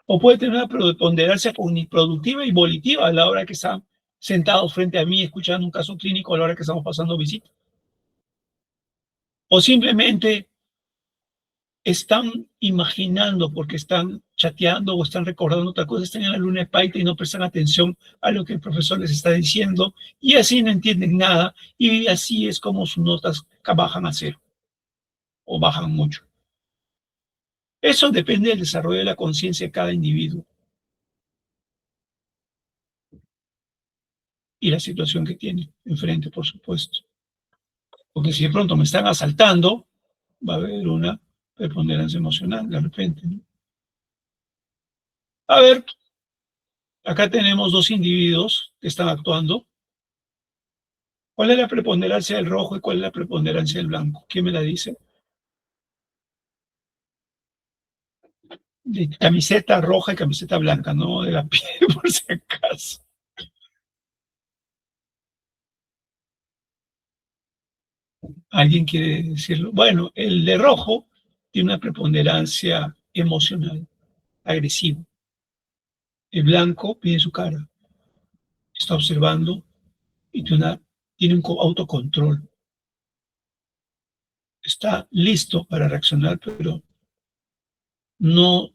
o puede tener una preponderancia productiva y volitiva a la hora que están sentados frente a mí escuchando un caso clínico a la hora que estamos pasando visita. O simplemente están imaginando porque están chateando o están recordando otra cosa, están en la luna de Paita y no prestan atención a lo que el profesor les está diciendo y así no entienden nada y así es como sus notas bajan a cero o bajan mucho. Eso depende del desarrollo de la conciencia de cada individuo y la situación que tiene enfrente, por supuesto. Porque si de pronto me están asaltando, va a haber una preponderancia emocional de repente, ¿no? A ver, acá tenemos dos individuos que están actuando. ¿Cuál es la preponderancia del rojo y cuál es la preponderancia del blanco? ¿Quién me la dice? De camiseta roja y camiseta blanca, no de la piel, por si acaso. ¿Alguien quiere decirlo? Bueno, el de rojo tiene una preponderancia emocional, agresiva. El blanco pide su cara, está observando y tiene un autocontrol. Está listo para reaccionar, pero no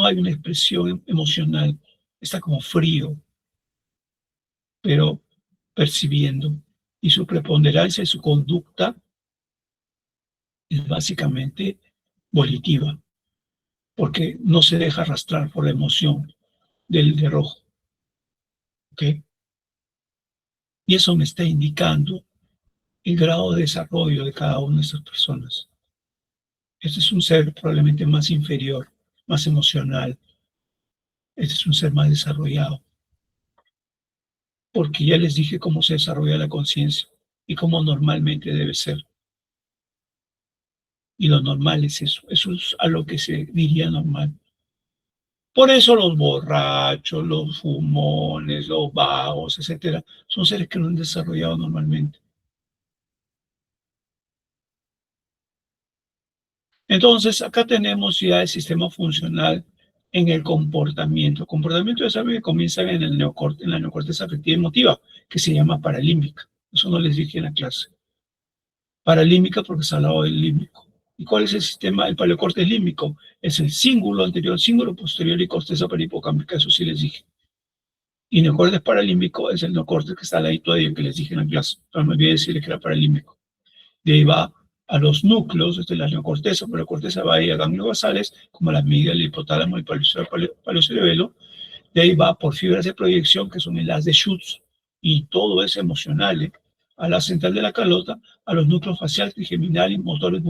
hay una expresión emocional. Está como frío, pero percibiendo. Y su preponderancia y su conducta es básicamente volitiva, porque no se deja arrastrar por la emoción del de rojo. ¿Ok? Y eso me está indicando el grado de desarrollo de cada una de estas personas. Este es un ser probablemente más inferior, más emocional. Este es un ser más desarrollado. Porque ya les dije cómo se desarrolla la conciencia y cómo normalmente debe ser. Y lo normal es eso es a lo que se diría normal. Por eso los borrachos, los fumones, los vagos, etcétera, son seres que no han desarrollado normalmente. Entonces, acá tenemos ya el sistema funcional en el comportamiento. El comportamiento ya saben que comienza en la neocorteza afectiva y emotiva, que se llama paralímbica. Eso no les dije en la clase. Paralímbica porque se ha hablado del límbico. ¿Y cuál es el sistema? El paleocórtex límbico es el cíngulo anterior, cíngulo posterior y corteza perihipocámbica, eso sí les dije. Y neocórtex paralímbico es el neocórtex que está al ladito de ahí, que les dije en la clase. Pero me olvidé decirles que era paralímbico. De ahí va a los núcleos, desde la neocorteza, pero la corteza va a ir a ganglios basales, como la amígdala, el hipotálamo, el paleocerebelo. De ahí va por fibras de proyección, que son las de Schutz, y todo es emocional, a la central de la calota, a los núcleos facial, trigeminal y motores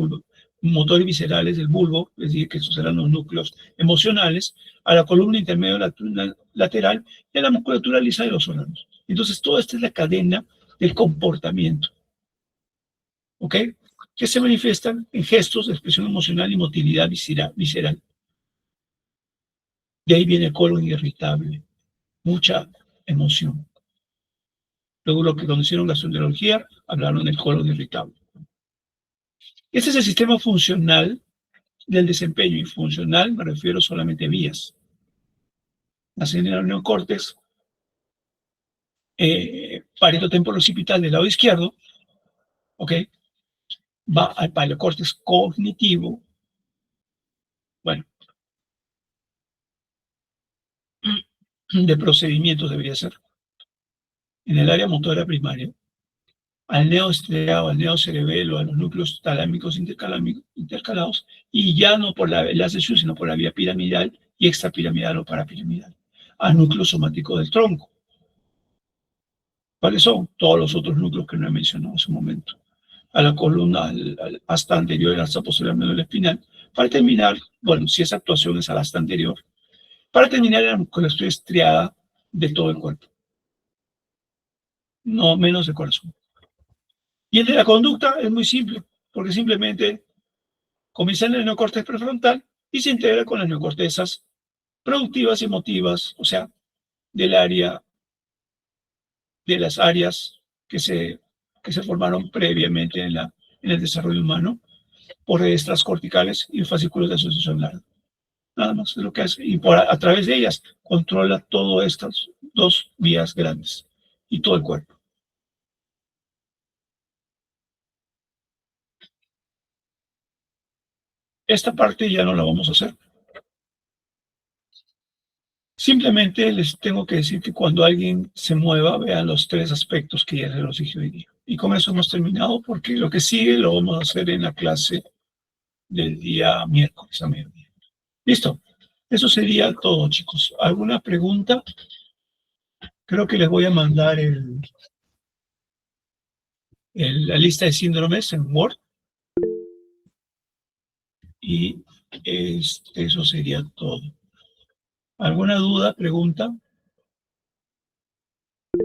viscerales del bulbo, es decir, que esos serán los núcleos emocionales, a la columna intermedio lateral y a la musculatura lisa de los órganos. Entonces, toda esta es la cadena del comportamiento. ¿Ok? Que se manifiestan en gestos de expresión emocional y motilidad visceral. De ahí viene el colon irritable, mucha emoción. Luego lo que conocieron gastroenterología, hablaron del colon irritable. Este es el sistema funcional del desempeño, y funcional me refiero solamente a vías. Nacen en el neocórtex, parieto temporo occipital del lado izquierdo, ¿ok? va al paleocórtex cognitivo. Bueno, de procedimientos debería ser. En el área motora primaria, al neoestriado, al neocerebelo, a los núcleos talámicos intercalados, y ya no por la enlace Shu, sino por la vía piramidal y extrapiramidal o parapiramidal, al núcleo somático del tronco. ¿Cuáles son? Todos los otros núcleos que no he mencionado en su momento. A la columna, al asta anterior, al asta posterior médula espinal, para terminar, bueno, si esa actuación es al asta anterior, para terminar en la musculatura estriada de todo el cuerpo, no menos del corazón. Y el de la conducta es muy simple, porque simplemente comienza en el neocórtex prefrontal y se integra con las neocortezas productivas y emotivas, o sea, del área, de las áreas que se formaron previamente en el desarrollo humano por redes transcorticales y fascículos de asociación larga. Nada más es lo que hace. Y a través de ellas controla todas estas dos vías grandes y todo el cuerpo. Esta parte ya no la vamos a hacer. Simplemente les tengo que decir que cuando alguien se mueva, vean los tres aspectos que ya se los dije hoy día. Y con eso hemos terminado, porque lo que sigue lo vamos a hacer en la clase del día miércoles a mediodía. Listo. Eso sería todo, chicos. ¿Alguna pregunta? Creo que les voy a mandar la lista de síndromes en Word. Y eso sería todo. ¿Alguna duda, pregunta?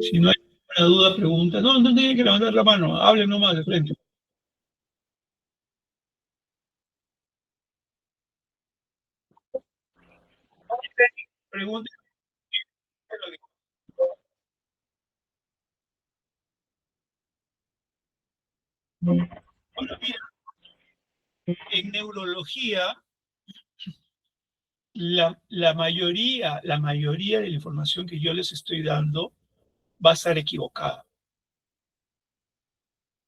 Si no hay ninguna duda, pregunta. No, no tienen que levantar la mano. Hablen nomás de frente. Pregunten. Bueno, mira, en neurología, la mayoría de la información que yo les estoy dando va a estar equivocada.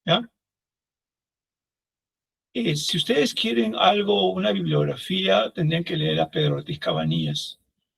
¿Ya? Si ustedes quieren algo, una bibliografía, tendrían que leer a Pedro Ortiz Cabanillas.